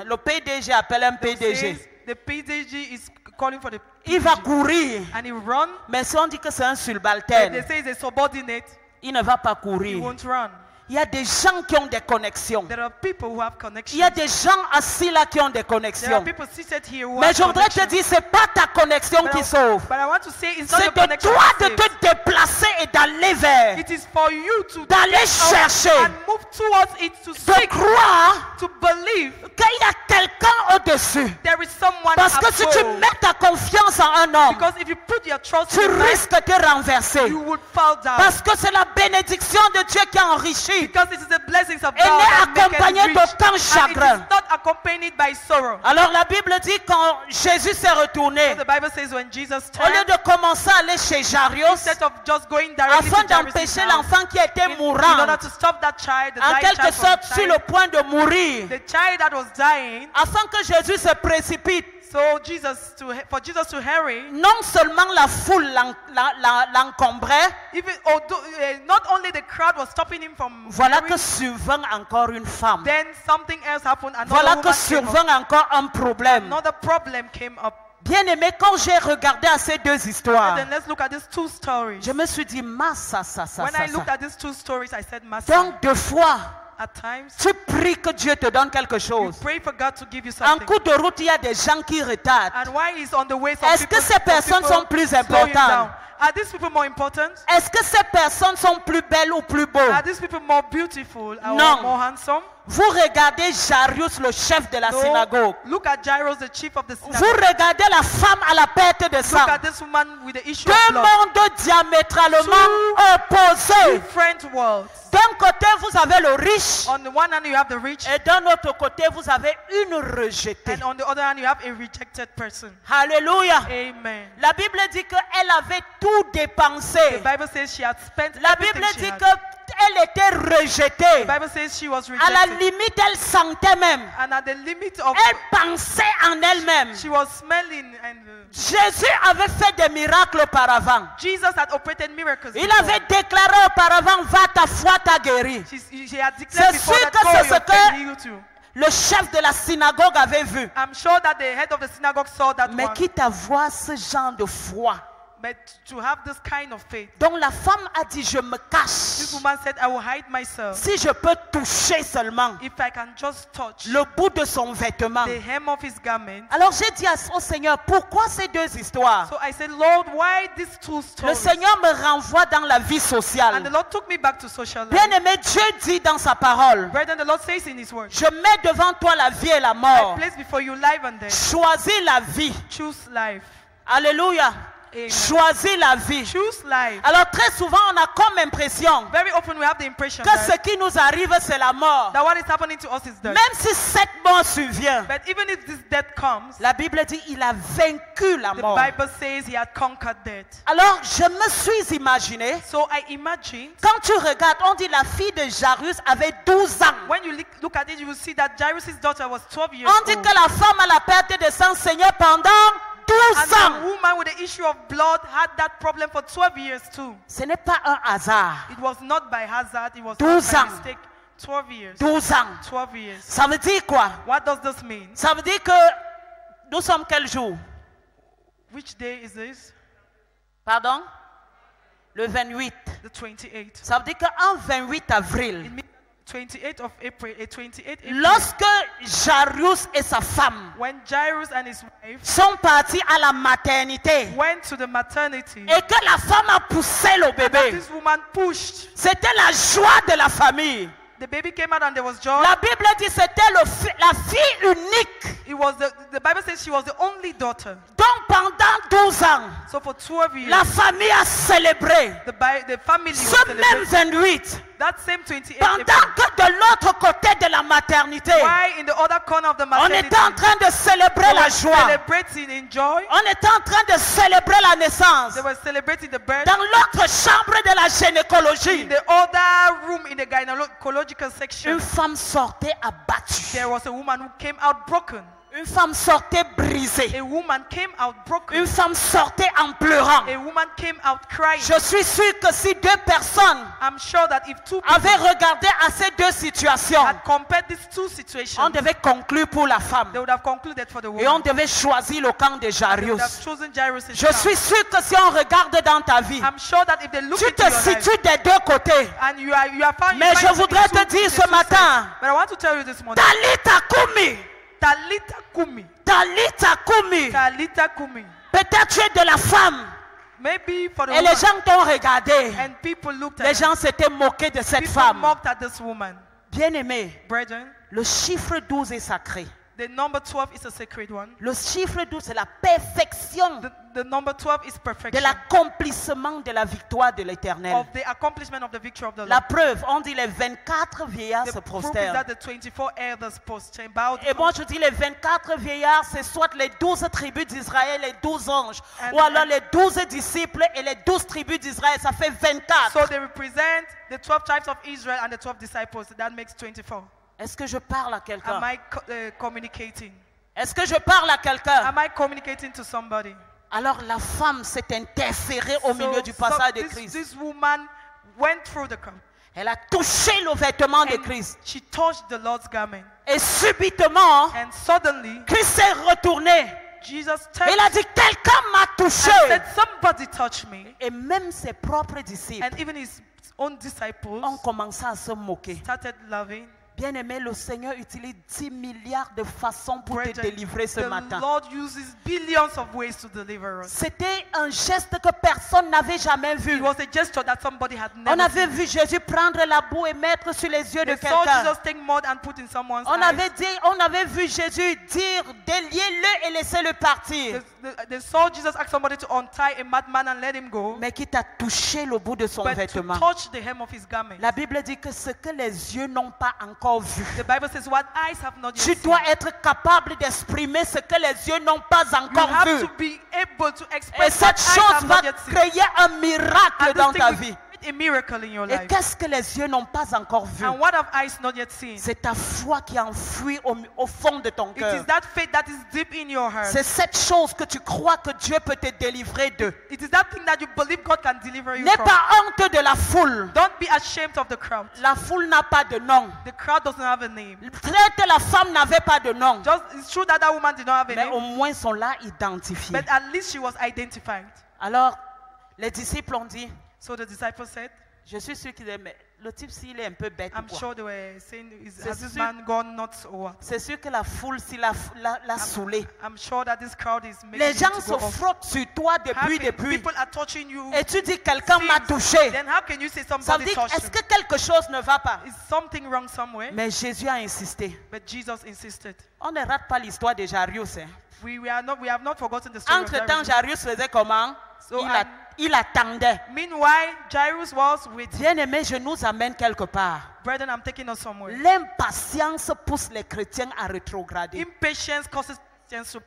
Speaker 1: le PDG appelle un
Speaker 2: Says
Speaker 1: PDG.
Speaker 2: the PDG is calling for the
Speaker 1: Il va
Speaker 2: PDG.
Speaker 1: courir.
Speaker 2: And he run.
Speaker 1: Mais si on dit que c'est un
Speaker 2: They
Speaker 1: subalterne,
Speaker 2: say he's a subordinate.
Speaker 1: il ne va pas
Speaker 2: He
Speaker 1: courir.
Speaker 2: won't run.
Speaker 1: Il y a des gens qui ont des connexions.
Speaker 2: There are people who have
Speaker 1: Il
Speaker 2: connections.
Speaker 1: y a des gens assis là qui ont des
Speaker 2: There are
Speaker 1: connexions.
Speaker 2: people seated here who
Speaker 1: Mais
Speaker 2: have
Speaker 1: je voudrais te
Speaker 2: connections.
Speaker 1: dire, c'est pas ta connexion
Speaker 2: But
Speaker 1: qui
Speaker 2: I-
Speaker 1: sauve.
Speaker 2: But I want to say it's not
Speaker 1: C'est
Speaker 2: your
Speaker 1: de
Speaker 2: connection
Speaker 1: toi
Speaker 2: that
Speaker 1: de
Speaker 2: saves.
Speaker 1: te déplacer et d'aller vers.
Speaker 2: It is for you to
Speaker 1: D'aller
Speaker 2: get out
Speaker 1: chercher.
Speaker 2: and move towards it, to
Speaker 1: De
Speaker 2: seek,
Speaker 1: croire
Speaker 2: to believe
Speaker 1: qu'il y a quelqu'un au-dessus.
Speaker 2: there is someone
Speaker 1: Parce que si tu
Speaker 2: above.
Speaker 1: mets ta confiance en un homme,
Speaker 2: Because if you put your trust
Speaker 1: tu
Speaker 2: in man,
Speaker 1: risques de te renverser.
Speaker 2: you would fall down.
Speaker 1: Parce que c'est la bénédiction de Dieu qui enrichit.
Speaker 2: Because it is the blessings of
Speaker 1: Elle
Speaker 2: God
Speaker 1: n'est
Speaker 2: that make
Speaker 1: accompagnée
Speaker 2: us rich.
Speaker 1: d'aucun
Speaker 2: And it
Speaker 1: chagrin.
Speaker 2: is not accompanied by sorrow.
Speaker 1: Alors la Bible dit quand Jésus s'est retourné,
Speaker 2: So the Bible says when Jesus
Speaker 1: au lieu
Speaker 2: turned,
Speaker 1: de commencer à aller chez Jairus,
Speaker 2: instead of just going directly
Speaker 1: afin
Speaker 2: to Jairus'
Speaker 1: d'empêcher
Speaker 2: house,
Speaker 1: l'enfant qui était
Speaker 2: in order
Speaker 1: mourant,
Speaker 2: to stop that child, the
Speaker 1: en
Speaker 2: dying
Speaker 1: quelque
Speaker 2: child from
Speaker 1: sorte sur
Speaker 2: dying,
Speaker 1: le point de mourir,
Speaker 2: the child that was dying,
Speaker 1: afin que Jésus se précipite.
Speaker 2: so for Jesus to hurry,
Speaker 1: Non seulement la foule l'encombrait,
Speaker 2: even although not only the crowd was stopping him from
Speaker 1: voilà
Speaker 2: hurrying,
Speaker 1: que survint encore une femme.
Speaker 2: then something else happened. Another
Speaker 1: Voilà que
Speaker 2: woman came up.
Speaker 1: survint encore un problème.
Speaker 2: Another problem came up.
Speaker 1: Bien aimé, quand j'ai regardé à ces deux histoires,
Speaker 2: Then let's look at these two stories.
Speaker 1: je me suis dit, ça.
Speaker 2: When I looked at these two stories, I said, Master.
Speaker 1: Donc, deux fois,
Speaker 2: at times,
Speaker 1: tu pries que Dieu te donne quelque
Speaker 2: you
Speaker 1: chose.
Speaker 2: pray for God to give you
Speaker 1: En
Speaker 2: something.
Speaker 1: cours de route, il y a des gens qui retardent.
Speaker 2: And while he's on the way, some
Speaker 1: Est-ce que
Speaker 2: people,
Speaker 1: ces personnes
Speaker 2: some people
Speaker 1: sont plus
Speaker 2: slow him
Speaker 1: importantes?
Speaker 2: down. Are these people more important?
Speaker 1: Est-ce que ces personnes sont plus belles ou plus beaux?
Speaker 2: Are these people more beautiful or
Speaker 1: Non.
Speaker 2: more handsome?
Speaker 1: Vous regardez Jairus, le chef de la
Speaker 2: No.
Speaker 1: synagogue.
Speaker 2: Look at Jairus, the chief of the
Speaker 1: Vous
Speaker 2: synagogue.
Speaker 1: regardez la femme à la perte de sang.
Speaker 2: Look at this woman with the issue of
Speaker 1: Deux
Speaker 2: blood.
Speaker 1: mondes diamétralement
Speaker 2: Two
Speaker 1: opposés.
Speaker 2: Different worlds.
Speaker 1: D'un côté, vous avez le riche.
Speaker 2: On the one hand, you have the rich,
Speaker 1: Et d'un autre côté, vous avez une rejetée.
Speaker 2: and on the other hand, you have a rejected person.
Speaker 1: Alléluia.
Speaker 2: Amen.
Speaker 1: La Bible dit qu'elle avait tout dépensé.
Speaker 2: The Bible says she had spent
Speaker 1: La
Speaker 2: everything
Speaker 1: Bible
Speaker 2: she
Speaker 1: dit
Speaker 2: had.
Speaker 1: qu'elle était rejetée.
Speaker 2: The Bible says she was
Speaker 1: À la
Speaker 2: rejected.
Speaker 1: limite, elle sentait même.
Speaker 2: And at the limit of,
Speaker 1: Elle pensait en elle-même.
Speaker 2: she was smelling, and
Speaker 1: Jésus avait fait des miracles auparavant.
Speaker 2: Jesus had operated miracles.
Speaker 1: Il
Speaker 2: before.
Speaker 1: avait déclaré auparavant, va ta foi t'a guéri.
Speaker 2: She had declared
Speaker 1: C'est
Speaker 2: before
Speaker 1: sûr
Speaker 2: that
Speaker 1: que
Speaker 2: go,
Speaker 1: c'est
Speaker 2: your
Speaker 1: ce
Speaker 2: faith
Speaker 1: que-
Speaker 2: healed you.
Speaker 1: Le chef de la synagogue avait vu.
Speaker 2: I'm sure that the head of the synagogue saw that
Speaker 1: Mais
Speaker 2: one.
Speaker 1: quitte à voir ce genre de foi.
Speaker 2: But to have this kind of faith,
Speaker 1: Donc la femme a dit, je me
Speaker 2: this
Speaker 1: cache.
Speaker 2: woman said, I will hide myself
Speaker 1: Si je peux toucher seulement
Speaker 2: if I can just touch
Speaker 1: le bout de son vêtement.
Speaker 2: the hem of his garment.
Speaker 1: Alors j'ai dit au Seigneur, pourquoi ces deux histoires?
Speaker 2: So I said, Lord, why these two
Speaker 1: Le
Speaker 2: stories?
Speaker 1: Seigneur me renvoie dans la vie
Speaker 2: And the
Speaker 1: sociale.
Speaker 2: Lord took me back to social life.
Speaker 1: Bien-aimé, Dieu dit dans sa parole,
Speaker 2: Brethren, the Lord says in his word,
Speaker 1: je mets devant toi la vie et la
Speaker 2: I
Speaker 1: mort.
Speaker 2: place before you life and death.
Speaker 1: Choisis la vie.
Speaker 2: Choose life.
Speaker 1: Alléluia.
Speaker 2: Amen.
Speaker 1: Choisis la vie.
Speaker 2: Choose life.
Speaker 1: Alors très souvent, on a comme impression
Speaker 2: Very often we have the impression
Speaker 1: que ce
Speaker 2: that,
Speaker 1: qui nous arrive, c'est la mort.
Speaker 2: that what is happening to us is death.
Speaker 1: Même si cette mort survient,
Speaker 2: But even if this death comes,
Speaker 1: la Bible dit il a vaincu la
Speaker 2: the
Speaker 1: mort.
Speaker 2: Bible says he had conquered death.
Speaker 1: Alors je me suis imaginé,
Speaker 2: So I imagine,
Speaker 1: quand tu regardes, on dit la fille de Jairus avait 12 ans.
Speaker 2: when you look at it, you will see that Jairus' daughter was 12 years
Speaker 1: On dit
Speaker 2: old.
Speaker 1: que la femme a la perte de sang, Seigneur, pendant 12
Speaker 2: And the
Speaker 1: ans.
Speaker 2: woman with the issue of blood had that problem for 12 years too.
Speaker 1: Ce n'est pas un hasard.
Speaker 2: It was not by hazard, it was
Speaker 1: 12
Speaker 2: not
Speaker 1: ans.
Speaker 2: by mistake. 12 years.
Speaker 1: 12 ans.
Speaker 2: 12 years.
Speaker 1: Ça veut dire quoi?
Speaker 2: What does this mean?
Speaker 1: Ça veut dire que nous sommes quel jour?
Speaker 2: Which day is this?
Speaker 1: Pardon? Le 28.
Speaker 2: The 28th.
Speaker 1: Ça veut dire qu'en 28 avril,
Speaker 2: It means 28th of April, 28th April,
Speaker 1: lorsque Jairus et sa femme
Speaker 2: when Jairus and his wife
Speaker 1: sont partis à la maternité
Speaker 2: went to the maternity,
Speaker 1: et que la femme a poussé le
Speaker 2: and that
Speaker 1: bébé,
Speaker 2: this woman pushed,
Speaker 1: c'était la joie de la famille.
Speaker 2: the baby came out and there was joy.
Speaker 1: La Bible dit que c'était la fille unique.
Speaker 2: It was the Bible says she was the only daughter.
Speaker 1: Donc pendant 12 ans,
Speaker 2: So for 12 years,
Speaker 1: la famille a célébré
Speaker 2: the family was
Speaker 1: ce même
Speaker 2: celebrating
Speaker 1: 28.
Speaker 2: that same 28th
Speaker 1: Pendant
Speaker 2: April.
Speaker 1: que de l'autre côté de la maternité,
Speaker 2: Why in the other corner of the
Speaker 1: on
Speaker 2: maternity,
Speaker 1: était en train de célébrer
Speaker 2: they
Speaker 1: la
Speaker 2: were
Speaker 1: joie.
Speaker 2: celebrating in joy.
Speaker 1: On était en train de célébrer la naissance.
Speaker 2: They were celebrating the birth.
Speaker 1: Dans l'autre chambre de la gynécologie,
Speaker 2: In the other room in the gynecological section,
Speaker 1: une femme sortait abattue.
Speaker 2: there was a woman who came out broken.
Speaker 1: Une femme sortait brisée.
Speaker 2: A woman came out broken.
Speaker 1: Une femme sortait en pleurant.
Speaker 2: A woman came out crying.
Speaker 1: Je suis sûr que si deux personnes
Speaker 2: I'm sure that if two people
Speaker 1: avaient regardé à ces deux situations,
Speaker 2: had compared these two situations,
Speaker 1: on devait conclure pour la femme.
Speaker 2: they would have concluded for the
Speaker 1: Et on
Speaker 2: woman.
Speaker 1: devait choisir le camp de
Speaker 2: They would have
Speaker 1: Jairus.
Speaker 2: chosen Jairus.
Speaker 1: Je suis sûr que si on regarde dans ta vie,
Speaker 2: I'm sure that if they look
Speaker 1: tu
Speaker 2: into
Speaker 1: te
Speaker 2: your life,
Speaker 1: situes des deux côtés.
Speaker 2: and you are found,
Speaker 1: Mais je voudrais te dire ce matin,
Speaker 2: but I want to tell you this morning,
Speaker 1: Talita Kumi,
Speaker 2: Talita Kumi,
Speaker 1: Talita Kumi.
Speaker 2: Talita Kumi.
Speaker 1: Peut-être tu es de la femme.
Speaker 2: Maybe for the
Speaker 1: Et les
Speaker 2: woman,
Speaker 1: gens t'ont regardé.
Speaker 2: and people looked
Speaker 1: Les
Speaker 2: at her.
Speaker 1: gens s'étaient moqués de cette
Speaker 2: People
Speaker 1: femme.
Speaker 2: mocked at this woman.
Speaker 1: Bien-aimé,
Speaker 2: Brethren,
Speaker 1: le chiffre 12 est sacré.
Speaker 2: the number 12 is a sacred one.
Speaker 1: Le chiffre 12, c'est la perfection
Speaker 2: The number 12 is
Speaker 1: de
Speaker 2: perfection
Speaker 1: l'accomplissement de la victoire de l'Éternel.
Speaker 2: of the accomplishment of the victory of the
Speaker 1: La
Speaker 2: Lord.
Speaker 1: preuve, on dit les 24 vieillards
Speaker 2: The
Speaker 1: se
Speaker 2: proof is
Speaker 1: prosternent.
Speaker 2: that the 24 elders prostrate bowed
Speaker 1: Et moi je dis les 24 vieillards, c'est soit les 12 tribus d'Israël, les 12 anges,
Speaker 2: And-
Speaker 1: ou alors
Speaker 2: and-
Speaker 1: les 12 disciples et les 12 tribus d'Israël, ça fait 24.
Speaker 2: So they represent the 12 tribes of Israel and the 12 disciples. That makes 24.
Speaker 1: Est-ce que je parle à quelqu'un?
Speaker 2: Am I communicating?
Speaker 1: Est-ce que je parle à quelqu'un?
Speaker 2: Am I communicating to somebody?
Speaker 1: Alors la femme s'est interférée au milieu du passage de Christ.
Speaker 2: This woman went through the crowd.
Speaker 1: Elle a touché le vêtement de
Speaker 2: And
Speaker 1: Christ.
Speaker 2: she touched the Lord's garment.
Speaker 1: Et subitement,
Speaker 2: And suddenly,
Speaker 1: Christ s'est retourné.
Speaker 2: Jesus turned
Speaker 1: Il a dit, quelqu'un m'a
Speaker 2: and
Speaker 1: touché.
Speaker 2: said, somebody touched me.
Speaker 1: Et même ses propres disciples
Speaker 2: And even his own disciples
Speaker 1: ont commencé à se moquer.
Speaker 2: started loving.
Speaker 1: Bien-aimé, le Seigneur utilise 10 milliards de façons pour te
Speaker 2: Brethren,
Speaker 1: délivrer ce
Speaker 2: the
Speaker 1: matin.
Speaker 2: Lord uses billions of ways to deliver us.
Speaker 1: C'était un geste que personne n'avait jamais
Speaker 2: It
Speaker 1: vu.
Speaker 2: was a gesture that somebody had
Speaker 1: On
Speaker 2: never
Speaker 1: avait
Speaker 2: seen.
Speaker 1: vu Jésus prendre la boue et mettre sur les yeux de
Speaker 2: They saw
Speaker 1: quelqu'un.
Speaker 2: Jesus take mud and put in someone's
Speaker 1: On
Speaker 2: eyes.
Speaker 1: avait vu Jésus dire, déliez-le et laissez-le partir.
Speaker 2: They saw Jesus ask somebody to untie a madman and let him go.
Speaker 1: Mais qui t'a touché le bout de son
Speaker 2: But to
Speaker 1: vêtement.
Speaker 2: touch the hem of his garment.
Speaker 1: La Bible dit que ce que les yeux n'ont pas encore vu.
Speaker 2: The Bible says what eyes have not yet
Speaker 1: Tu
Speaker 2: seen.
Speaker 1: dois être capable d'exprimer ce que les yeux n'ont pas
Speaker 2: You
Speaker 1: encore
Speaker 2: have
Speaker 1: vu.
Speaker 2: to be able to
Speaker 1: Et
Speaker 2: express
Speaker 1: cette
Speaker 2: what eyes
Speaker 1: chose
Speaker 2: have
Speaker 1: va
Speaker 2: not yet seen.
Speaker 1: créer un miracle
Speaker 2: And
Speaker 1: dans
Speaker 2: this
Speaker 1: ta
Speaker 2: thing will
Speaker 1: vie.
Speaker 2: create a miracle in your
Speaker 1: Et
Speaker 2: life.
Speaker 1: qu'est-ce que les yeux n'ont pas encore vu?
Speaker 2: And what have eyes not yet seen?
Speaker 1: C'est ta foi qui est enfouie au fond de ton
Speaker 2: It is
Speaker 1: cœur.
Speaker 2: that faith that is deep in your heart.
Speaker 1: C'est cette chose que tu crois que Dieu peut te délivrer de.
Speaker 2: It is that thing that you believe God can deliver you
Speaker 1: N'aie
Speaker 2: from.
Speaker 1: pas honte de la foule.
Speaker 2: Don't be ashamed of the crowd.
Speaker 1: La foule n'a pas de nom.
Speaker 2: The crowd doesn't have a name.
Speaker 1: Peut-être la femme n'avait pas de nom.
Speaker 2: Just, it's true that that woman did not have a
Speaker 1: Mais au
Speaker 2: name,
Speaker 1: moins sont là identifiés.
Speaker 2: but at least she was identified.
Speaker 1: Alors, les disciples ont dit,
Speaker 2: So the disciples said,
Speaker 1: je suis sûr qu'il est, mais le type s'il est un peu bête.
Speaker 2: I'm
Speaker 1: ou quoi.
Speaker 2: sure they were saying,
Speaker 1: C'est
Speaker 2: has this
Speaker 1: sûr-
Speaker 2: man gone nuts or what?
Speaker 1: C'est sûr que la foule, s'il l'a saoulé.
Speaker 2: I'm sure that this crowd is making
Speaker 1: Les
Speaker 2: him
Speaker 1: gens
Speaker 2: to
Speaker 1: se
Speaker 2: go off.
Speaker 1: frottent sur toi depuis.
Speaker 2: People are touching you.
Speaker 1: Et tu dis, quelqu'un m'a
Speaker 2: Since,
Speaker 1: touché.
Speaker 2: then how can you say
Speaker 1: Ça veut
Speaker 2: somebody
Speaker 1: dire,
Speaker 2: touched
Speaker 1: est-ce
Speaker 2: him?
Speaker 1: que quelque chose ne va pas?
Speaker 2: Is something wrong somewhere?
Speaker 1: Mais Jésus a insisté.
Speaker 2: But Jesus insisted.
Speaker 1: On ne rate pas l'histoire de Jarius. Hein.
Speaker 2: We have not forgotten the story of
Speaker 1: Entre-temps,
Speaker 2: Jairus.
Speaker 1: Jarius faisait comment?
Speaker 2: So,
Speaker 1: Il attendait.
Speaker 2: Meanwhile, Jairus was waiting.
Speaker 1: Bien-aimé, je nous amène quelque part.
Speaker 2: Brethren, I'm taking us somewhere.
Speaker 1: L'impatience pousse les chrétiens à rétrograder.
Speaker 2: Impatience causes Christians to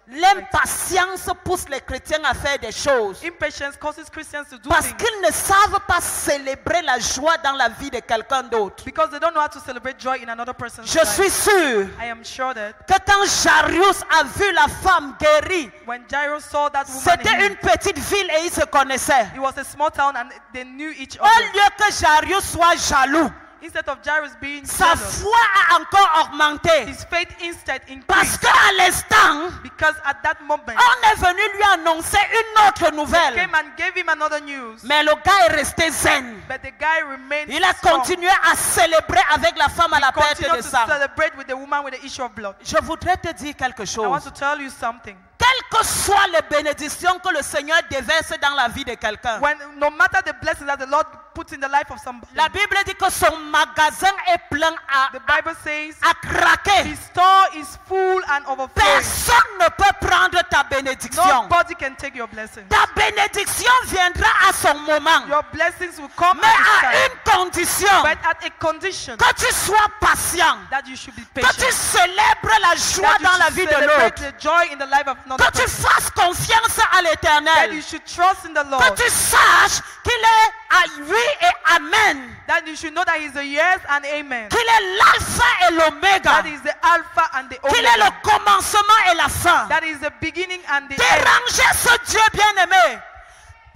Speaker 1: L'impatience pousse les chrétiens à faire des choses.
Speaker 2: Impatience causes Christians to do
Speaker 1: Parce
Speaker 2: things
Speaker 1: qu'ils ne savent pas célébrer la joie dans la vie de quelqu'un d'autre.
Speaker 2: because they don't know how to celebrate joy in another person's
Speaker 1: Je
Speaker 2: life.
Speaker 1: suis sûr
Speaker 2: I am sure that
Speaker 1: que quand Jarius a vu la femme guérie,
Speaker 2: when Jairus saw that woman,
Speaker 1: c'était
Speaker 2: healed,
Speaker 1: une petite ville et ils se connaissaient.
Speaker 2: it was a small town and they knew each
Speaker 1: Au
Speaker 2: other.
Speaker 1: lieu que Jarius soit jaloux,
Speaker 2: Instead of Jairus being
Speaker 1: sa
Speaker 2: jealous,
Speaker 1: foi a encore augmenté.
Speaker 2: his faith instead
Speaker 1: Parce
Speaker 2: increased
Speaker 1: qu'à l'instant,
Speaker 2: because at that moment
Speaker 1: on est venu lui annoncer une autre nouvelle.
Speaker 2: came and gave him another news.
Speaker 1: Mais le gars est resté zen.
Speaker 2: But the guy remained
Speaker 1: Il a
Speaker 2: strong.
Speaker 1: continué à célébrer avec la femme à la perte
Speaker 2: Continued
Speaker 1: de
Speaker 2: to
Speaker 1: sang.
Speaker 2: celebrate with the woman with the issue of blood.
Speaker 1: Je voudrais te dire quelque
Speaker 2: I want
Speaker 1: chose.
Speaker 2: to tell you something.
Speaker 1: Quelles que soient les bénédictions que le Seigneur déverse dans la vie de quelqu'un,
Speaker 2: No matter the blessings that the Lord puts in the life of somebody,
Speaker 1: la Bible dit que son magasin est plein
Speaker 2: the Bible says
Speaker 1: à craquer.
Speaker 2: his store is full and overflowing.
Speaker 1: Personne ne peut prendre ta bénédiction.
Speaker 2: Nobody can take your blessing.
Speaker 1: Ta bénédiction viendra à son moment,
Speaker 2: Your blessings will come
Speaker 1: mais
Speaker 2: at
Speaker 1: à
Speaker 2: its time,
Speaker 1: une condition,
Speaker 2: but at a condition
Speaker 1: que tu sois patient,
Speaker 2: that you should be
Speaker 1: que tu
Speaker 2: patient.
Speaker 1: célèbres la joie
Speaker 2: That you
Speaker 1: dans la
Speaker 2: should
Speaker 1: vie de
Speaker 2: celebrate
Speaker 1: l'autre,
Speaker 2: the joy in the life of another
Speaker 1: que tu
Speaker 2: person.
Speaker 1: fasses confiance à
Speaker 2: That
Speaker 1: l'Éternel,
Speaker 2: you should trust in the
Speaker 1: que
Speaker 2: Lord.
Speaker 1: tu saches qu'il est à oui et amen,
Speaker 2: That you should know that He's a yes and amen.
Speaker 1: qu'il est l'alpha et l'oméga,
Speaker 2: That is the Alpha and the
Speaker 1: qu'il est le
Speaker 2: Omega.
Speaker 1: commencement et la fin.
Speaker 2: That is the beginning and the end.
Speaker 1: Dérangez ce Dieu bien-aimé.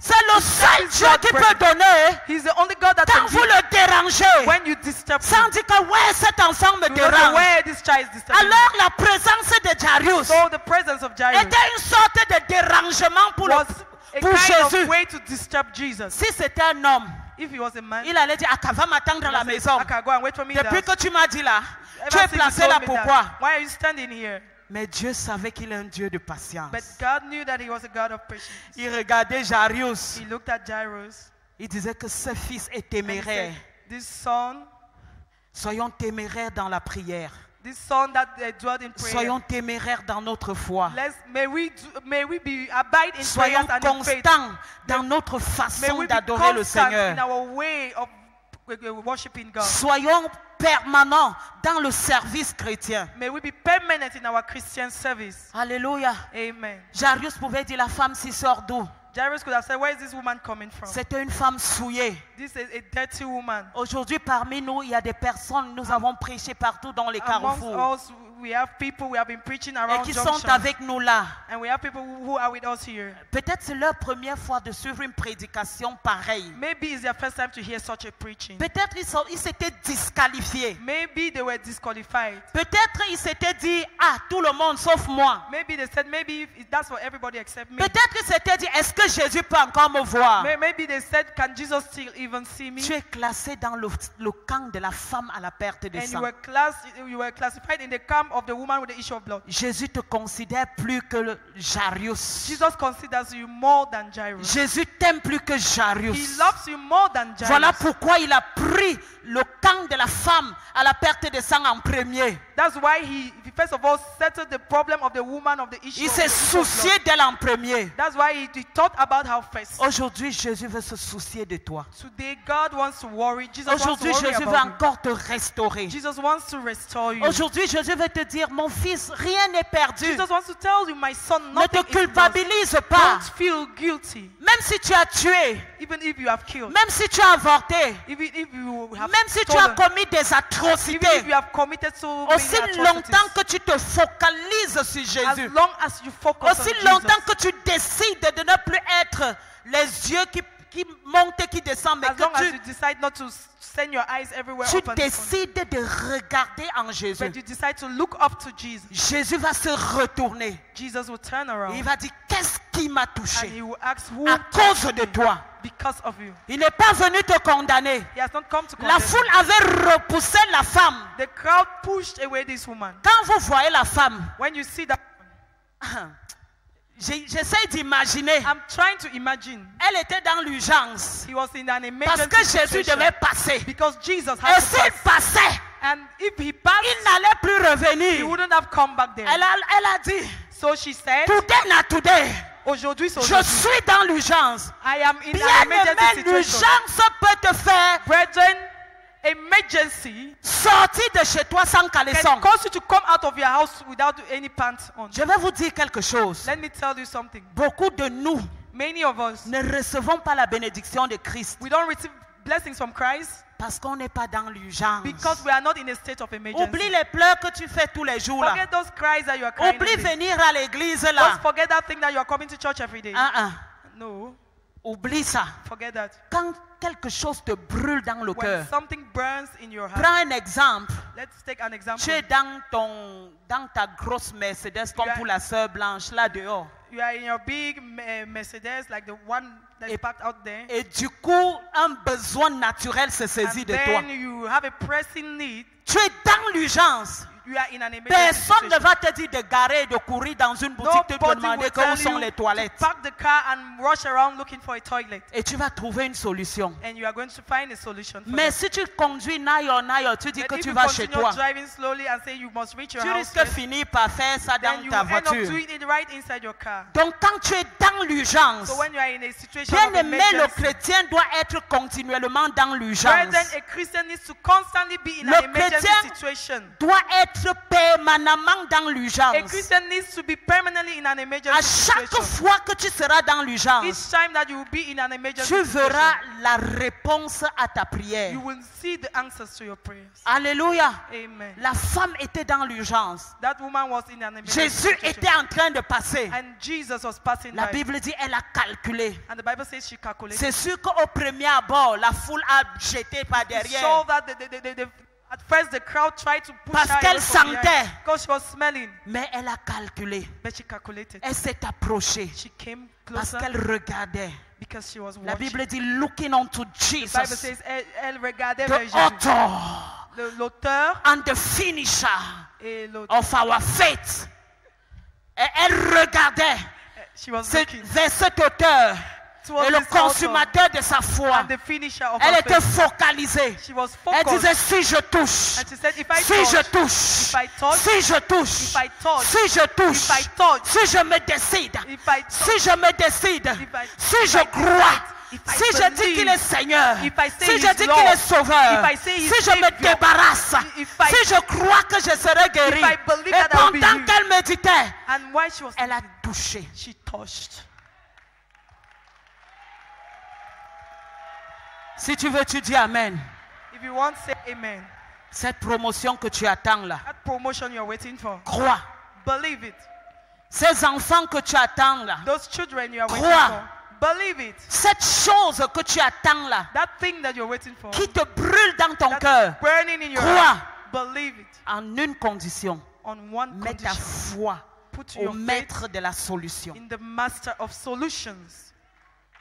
Speaker 1: C'est le seul
Speaker 2: is
Speaker 1: Dieu
Speaker 2: God
Speaker 1: qui peut
Speaker 2: present.
Speaker 1: donner
Speaker 2: He's the only God that
Speaker 1: quand
Speaker 2: can
Speaker 1: vous
Speaker 2: give
Speaker 1: le dérangez.
Speaker 2: when you disturb him.
Speaker 1: Sans dire que ouais, cet enfant me
Speaker 2: You know the
Speaker 1: dérange.
Speaker 2: way this child is disturbing.
Speaker 1: Alors la présence de Jarius
Speaker 2: So the presence of Jairus
Speaker 1: était une sorte de dérangement pour,
Speaker 2: was a
Speaker 1: pour
Speaker 2: kind of
Speaker 1: Jésus.
Speaker 2: way to disturb Jesus.
Speaker 1: Si c'était un homme,
Speaker 2: If he was a man,
Speaker 1: il allait dire, Aka, va m'attendre à la maison.
Speaker 2: okay, go and wait for me
Speaker 1: Depuis
Speaker 2: there.
Speaker 1: que tu m'as dit là, tu
Speaker 2: Ever
Speaker 1: es
Speaker 2: since you
Speaker 1: placé
Speaker 2: told
Speaker 1: là
Speaker 2: me
Speaker 1: pourquoi?
Speaker 2: that, why are you standing here?
Speaker 1: Mais Dieu savait qu'il est un Dieu de patience.
Speaker 2: But God knew that he was a God of patience.
Speaker 1: Il regardait Jarius.
Speaker 2: He looked at Jairus.
Speaker 1: Il disait que ce fils est
Speaker 2: And he
Speaker 1: téméraire.
Speaker 2: said, this son
Speaker 1: Soyons téméraires dans la prière.
Speaker 2: that dwelt in prayer.
Speaker 1: Soyons téméraires dans notre foi.
Speaker 2: May we abide in
Speaker 1: Soyons
Speaker 2: prayers and in faith.
Speaker 1: constants dans notre
Speaker 2: May
Speaker 1: façon
Speaker 2: we be
Speaker 1: d'adorer le
Speaker 2: constant in
Speaker 1: Seigneur.
Speaker 2: our way of worshiping God.
Speaker 1: Soyons permanents dans le service chrétien.
Speaker 2: May we be permanent in our Christian service.
Speaker 1: Alléluia.
Speaker 2: Amen.
Speaker 1: Jarius pouvait dire, la femme s'y sort d'où?
Speaker 2: Jairus could have said, where is this woman coming from?
Speaker 1: C'était une femme souillée.
Speaker 2: This is a dirty woman.
Speaker 1: Aujourd'hui, parmi nous, il y a des personnes, nous avons prêché partout dans les
Speaker 2: Amongst
Speaker 1: carrefours.
Speaker 2: us, we have people we have been preaching
Speaker 1: et
Speaker 2: around
Speaker 1: qui sont
Speaker 2: Junction.
Speaker 1: avec nous là.
Speaker 2: And we have people who are with us here.
Speaker 1: Peut-être c'est leur première fois de suivre une prédication pareille.
Speaker 2: Maybe it's their first time to hear such a preaching.
Speaker 1: Peut-être ils s'étaient disqualifiés.
Speaker 2: Maybe they were disqualified.
Speaker 1: Peut-être ils s'étaient dit, ah, tout le monde sauf moi.
Speaker 2: Maybe they said, maybe if that's for everybody except me.
Speaker 1: Peut-être qu'ils s'étaient dit, est-ce que Jésus peut encore me voir?
Speaker 2: Maybe they said, can Jesus still even see me?
Speaker 1: Tu es classé dans le camp de la femme à la perte de
Speaker 2: And you
Speaker 1: sang.
Speaker 2: were classified in the camp of the woman with the issue of blood.
Speaker 1: Jésus te considère plus que le Jairus.
Speaker 2: Jesus considers you more than Jairus.
Speaker 1: Jésus t'aime plus que
Speaker 2: He
Speaker 1: Jairus.
Speaker 2: loves you more than Jairus.
Speaker 1: Voilà pourquoi il a pris le camp de la femme à la perte de sang en premier.
Speaker 2: That's why he first of all settled the problem of the woman of the issue
Speaker 1: Il
Speaker 2: of
Speaker 1: s'est
Speaker 2: the issue of
Speaker 1: soucié
Speaker 2: blood.
Speaker 1: d'elle en premier.
Speaker 2: That's why he thought about her first.
Speaker 1: Aujourd'hui, Jésus veut se soucier de toi.
Speaker 2: Today, God wants to worry. Jesus wants to
Speaker 1: Aujourd'hui,
Speaker 2: worry
Speaker 1: Jésus veut
Speaker 2: about you.
Speaker 1: encore te restaurer.
Speaker 2: Jesus wants to restore you.
Speaker 1: Aujourd'hui, Jésus veut te dire, mon fils, rien n'est perdu.
Speaker 2: Jesus wants to tell you, my son,
Speaker 1: Ne te
Speaker 2: nothing is lost.
Speaker 1: culpabilise pas.
Speaker 2: Don't feel guilty.
Speaker 1: Même si tu as tué,
Speaker 2: Even if you have killed.
Speaker 1: même si tu as avorté,
Speaker 2: Even if you have
Speaker 1: même si tu as
Speaker 2: stolen.
Speaker 1: commis des
Speaker 2: Even if
Speaker 1: atrocités,
Speaker 2: you have committed so many
Speaker 1: aussi
Speaker 2: atrocities.
Speaker 1: longtemps que tu te focalises sur
Speaker 2: As
Speaker 1: Jésus,
Speaker 2: long as you focus
Speaker 1: aussi
Speaker 2: on
Speaker 1: longtemps
Speaker 2: Jesus.
Speaker 1: que tu décides de ne plus être les yeux qui montent et qui descendent, mais
Speaker 2: As long as
Speaker 1: que
Speaker 2: you decide not to send your eyes everywhere
Speaker 1: tu
Speaker 2: up and down,
Speaker 1: décides de regarder en Jésus.
Speaker 2: but you decide to look up to Jesus,
Speaker 1: Jésus va se retourner.
Speaker 2: Jesus will turn
Speaker 1: Et
Speaker 2: around
Speaker 1: il va dire, qu'est-ce qui m'a
Speaker 2: and
Speaker 1: touché?
Speaker 2: he will ask who
Speaker 1: À cause de toi.
Speaker 2: because of you.
Speaker 1: Il n'est pas venu te condamner.
Speaker 2: He has not come to
Speaker 1: La
Speaker 2: condemn
Speaker 1: foule
Speaker 2: you.
Speaker 1: avait repoussé la femme.
Speaker 2: The crowd pushed away this woman.
Speaker 1: Quand vous voyez la femme,
Speaker 2: When you see that,
Speaker 1: j'essaie d'imaginer.
Speaker 2: I'm trying to imagine.
Speaker 1: Elle était dans l'urgence.
Speaker 2: He was in an
Speaker 1: Parce
Speaker 2: emergency
Speaker 1: que Jésus
Speaker 2: situation
Speaker 1: devait passer.
Speaker 2: because Jesus
Speaker 1: Et
Speaker 2: had to
Speaker 1: s'il
Speaker 2: pass.
Speaker 1: passait,
Speaker 2: And if he passed,
Speaker 1: il n'allait plus
Speaker 2: he
Speaker 1: revenir.
Speaker 2: wouldn't have come back there.
Speaker 1: Elle a dit,
Speaker 2: So she said,
Speaker 1: today not today.
Speaker 2: aujourd'hui, c'est
Speaker 1: Je
Speaker 2: aujourd'hui.
Speaker 1: suis dans l'urgence.
Speaker 2: I am in
Speaker 1: Bien
Speaker 2: an emergency
Speaker 1: aimé,
Speaker 2: situation.
Speaker 1: l'urgence peut te faire
Speaker 2: Brethren, emergency
Speaker 1: sortir de chez toi sans caleçon.
Speaker 2: can cause you to come out of your house without any pants on.
Speaker 1: Je vais vous dire quelque chose.
Speaker 2: Let me tell you something.
Speaker 1: Beaucoup de nous
Speaker 2: Many of us,
Speaker 1: ne recevons pas la bénédiction de Christ
Speaker 2: we don't receive blessings from Christ
Speaker 1: parce qu'on n'est pas dans l'urgence.
Speaker 2: because we are not in a state of emergency.
Speaker 1: Oublie les pleurs que tu fais tous les jours là.
Speaker 2: Forget those cries that you are crying.
Speaker 1: Oublie
Speaker 2: every day.
Speaker 1: venir à l'église là.
Speaker 2: Just forget that thing that you are coming to church every day. No,
Speaker 1: Oublie ça.
Speaker 2: forget that.
Speaker 1: Quand quelque chose te brûle dans le
Speaker 2: When
Speaker 1: cœur,
Speaker 2: something burns in your heart,
Speaker 1: prends un exemple.
Speaker 2: let's take an example.
Speaker 1: Tu es dans ta grosse Mercedes comme
Speaker 2: Yeah.
Speaker 1: pour la sœur Blanche là dehors.
Speaker 2: You are in your big Mercedes, like the one that's
Speaker 1: Et-
Speaker 2: parked out there.
Speaker 1: Et du coup, un besoin naturel se saisit
Speaker 2: And
Speaker 1: de toi.
Speaker 2: then you have a pressing need.
Speaker 1: Tu es dans l'urgence.
Speaker 2: You are in an emergency
Speaker 1: Personne ne
Speaker 2: situation.
Speaker 1: va te dire de garer et de courir dans une boutique te
Speaker 2: Nobody
Speaker 1: demander
Speaker 2: will
Speaker 1: que où
Speaker 2: tell
Speaker 1: sont
Speaker 2: you
Speaker 1: les
Speaker 2: to
Speaker 1: toilettes.
Speaker 2: park the car and rush around looking for a toilet.
Speaker 1: Et tu vas trouver une solution.
Speaker 2: And you are going to find a solution for
Speaker 1: Mais
Speaker 2: that.
Speaker 1: si tu conduis naïo, tu dis
Speaker 2: But
Speaker 1: que
Speaker 2: if
Speaker 1: tu
Speaker 2: you
Speaker 1: vas chez
Speaker 2: continue
Speaker 1: toi,
Speaker 2: driving slowly and say you must reach your
Speaker 1: tu
Speaker 2: house,
Speaker 1: risques de
Speaker 2: first,
Speaker 1: finir par faire ça
Speaker 2: then
Speaker 1: dans
Speaker 2: you
Speaker 1: ta
Speaker 2: will end up
Speaker 1: voiture.
Speaker 2: doing it right inside your car.
Speaker 1: Donc quand tu es dans l'urgence,
Speaker 2: So when you are in a situation
Speaker 1: bien
Speaker 2: of
Speaker 1: aimé, le
Speaker 2: emergency,
Speaker 1: chrétien doit être continuellement dans l'urgence.
Speaker 2: brethren, a Christian needs to constantly be in
Speaker 1: Le
Speaker 2: an emergency
Speaker 1: chrétien
Speaker 2: situation.
Speaker 1: Doit être permanemment dans
Speaker 2: A
Speaker 1: l'urgence.
Speaker 2: Christian needs to be permanently in an
Speaker 1: À
Speaker 2: emergency
Speaker 1: chaque
Speaker 2: situation.
Speaker 1: fois que tu seras dans l'urgence,
Speaker 2: Each time that you will be in an emergency
Speaker 1: tu verras
Speaker 2: situation,
Speaker 1: la réponse à ta prière.
Speaker 2: you will see the answers to your prayers.
Speaker 1: Alléluia.
Speaker 2: Amen.
Speaker 1: La femme était dans l'urgence.
Speaker 2: That woman was in an emergency
Speaker 1: Jésus
Speaker 2: situation.
Speaker 1: était en train de passer.
Speaker 2: And Jesus was passing
Speaker 1: La
Speaker 2: by.
Speaker 1: Bible dit elle a calculé.
Speaker 2: And the Bible says she calculated.
Speaker 1: C'est sûr qu'au premier abord, la foule a jeté par
Speaker 2: So
Speaker 1: derrière.
Speaker 2: that at first the crowd tried to push
Speaker 1: Parce
Speaker 2: her
Speaker 1: qu'elle
Speaker 2: away from behind
Speaker 1: sentait.
Speaker 2: because she was smelling.
Speaker 1: Mais elle a calculé.
Speaker 2: But she calculated.
Speaker 1: Elle s'est approchée
Speaker 2: She came
Speaker 1: parce
Speaker 2: closer
Speaker 1: qu'elle regardait.
Speaker 2: because she was
Speaker 1: La
Speaker 2: watching.
Speaker 1: Bible dit looking unto
Speaker 2: The Bible
Speaker 1: Jesus,
Speaker 2: says elle regardait vers
Speaker 1: the
Speaker 2: Jésus.
Speaker 1: author
Speaker 2: L'auteur
Speaker 1: and the finisher
Speaker 2: et l'auteur.
Speaker 1: of our faith. Et elle regardait
Speaker 2: She was
Speaker 1: c'est
Speaker 2: looking
Speaker 1: vers cet auteur
Speaker 2: towards
Speaker 1: et le
Speaker 2: this author
Speaker 1: consommateur de sa foi.
Speaker 2: and the finisher of
Speaker 1: Elle
Speaker 2: her
Speaker 1: était
Speaker 2: faith.
Speaker 1: focalisée.
Speaker 2: She was
Speaker 1: Elle
Speaker 2: focused.
Speaker 1: disait si je touche,
Speaker 2: And she said, if I
Speaker 1: si je
Speaker 2: touch,
Speaker 1: touche,
Speaker 2: if I touch,
Speaker 1: si je touche,
Speaker 2: if I touch,
Speaker 1: si je touche,
Speaker 2: if I touch,
Speaker 1: si je me décide,
Speaker 2: if I touch,
Speaker 1: si je me décide,
Speaker 2: if I-
Speaker 1: si
Speaker 2: if
Speaker 1: je
Speaker 2: I
Speaker 1: crois,
Speaker 2: decide, if I
Speaker 1: si je dis
Speaker 2: believe,
Speaker 1: qu'il est Seigneur,
Speaker 2: if I say
Speaker 1: si je
Speaker 2: he's
Speaker 1: dis
Speaker 2: Lord,
Speaker 1: qu'il est Sauveur,
Speaker 2: if I say he's
Speaker 1: si je me
Speaker 2: Savior,
Speaker 1: débarrasse,
Speaker 2: if I-
Speaker 1: si je crois que je serai guéri,
Speaker 2: I believe
Speaker 1: et
Speaker 2: that I will be
Speaker 1: pendant
Speaker 2: healed.
Speaker 1: qu'elle méditait,
Speaker 2: and while she was
Speaker 1: elle a touché.
Speaker 2: she touched.
Speaker 1: Si tu veux, tu dis Amen.
Speaker 2: If you want, say amen.
Speaker 1: Cette promotion que tu attends là,
Speaker 2: That promotion you're waiting for.
Speaker 1: crois.
Speaker 2: Believe it.
Speaker 1: Ces enfants que tu attends là,
Speaker 2: Those children you are waiting
Speaker 1: Crois.
Speaker 2: for. Believe it.
Speaker 1: cette chose que tu attends là,
Speaker 2: That thing that you're waiting for.
Speaker 1: qui te brûle dans ton cœur,
Speaker 2: That's burning in your
Speaker 1: Crois.
Speaker 2: heart. Believe it.
Speaker 1: en une condition,
Speaker 2: On one
Speaker 1: mets ta
Speaker 2: condition.
Speaker 1: foi
Speaker 2: Put
Speaker 1: au
Speaker 2: your faith
Speaker 1: maître de la solution.
Speaker 2: in the master of solutions.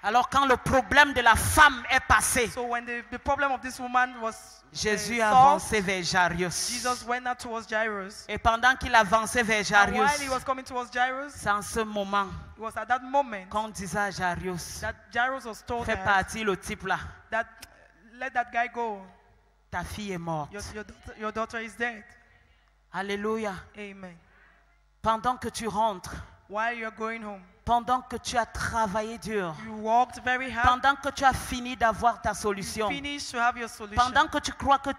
Speaker 1: Alors quand le problème de la femme est passé,
Speaker 2: So when the problem of this woman was
Speaker 1: Jésus a
Speaker 2: solved,
Speaker 1: avancé vers Jairus.
Speaker 2: Jesus went out towards Jairus.
Speaker 1: Et pendant qu'il avançait vers
Speaker 2: And while he
Speaker 1: Jairus,
Speaker 2: was coming towards Jairus,
Speaker 1: c'est en ce moment
Speaker 2: it was at that moment
Speaker 1: qu'on disait à Jairus,
Speaker 2: that Jairus was told
Speaker 1: fais
Speaker 2: her
Speaker 1: partie le type là,
Speaker 2: that let that guy go.
Speaker 1: ta fille est morte.
Speaker 2: Your daughter is dead.
Speaker 1: Alléluia.
Speaker 2: Amen.
Speaker 1: Pendant que tu rentres,
Speaker 2: While you're going home,
Speaker 1: pendant que tu as travaillé dur,
Speaker 2: you worked very hard.
Speaker 1: pendant que tu as fini d'avoir ta solution,
Speaker 2: Finish to have your solution.
Speaker 1: pendant que tu crois que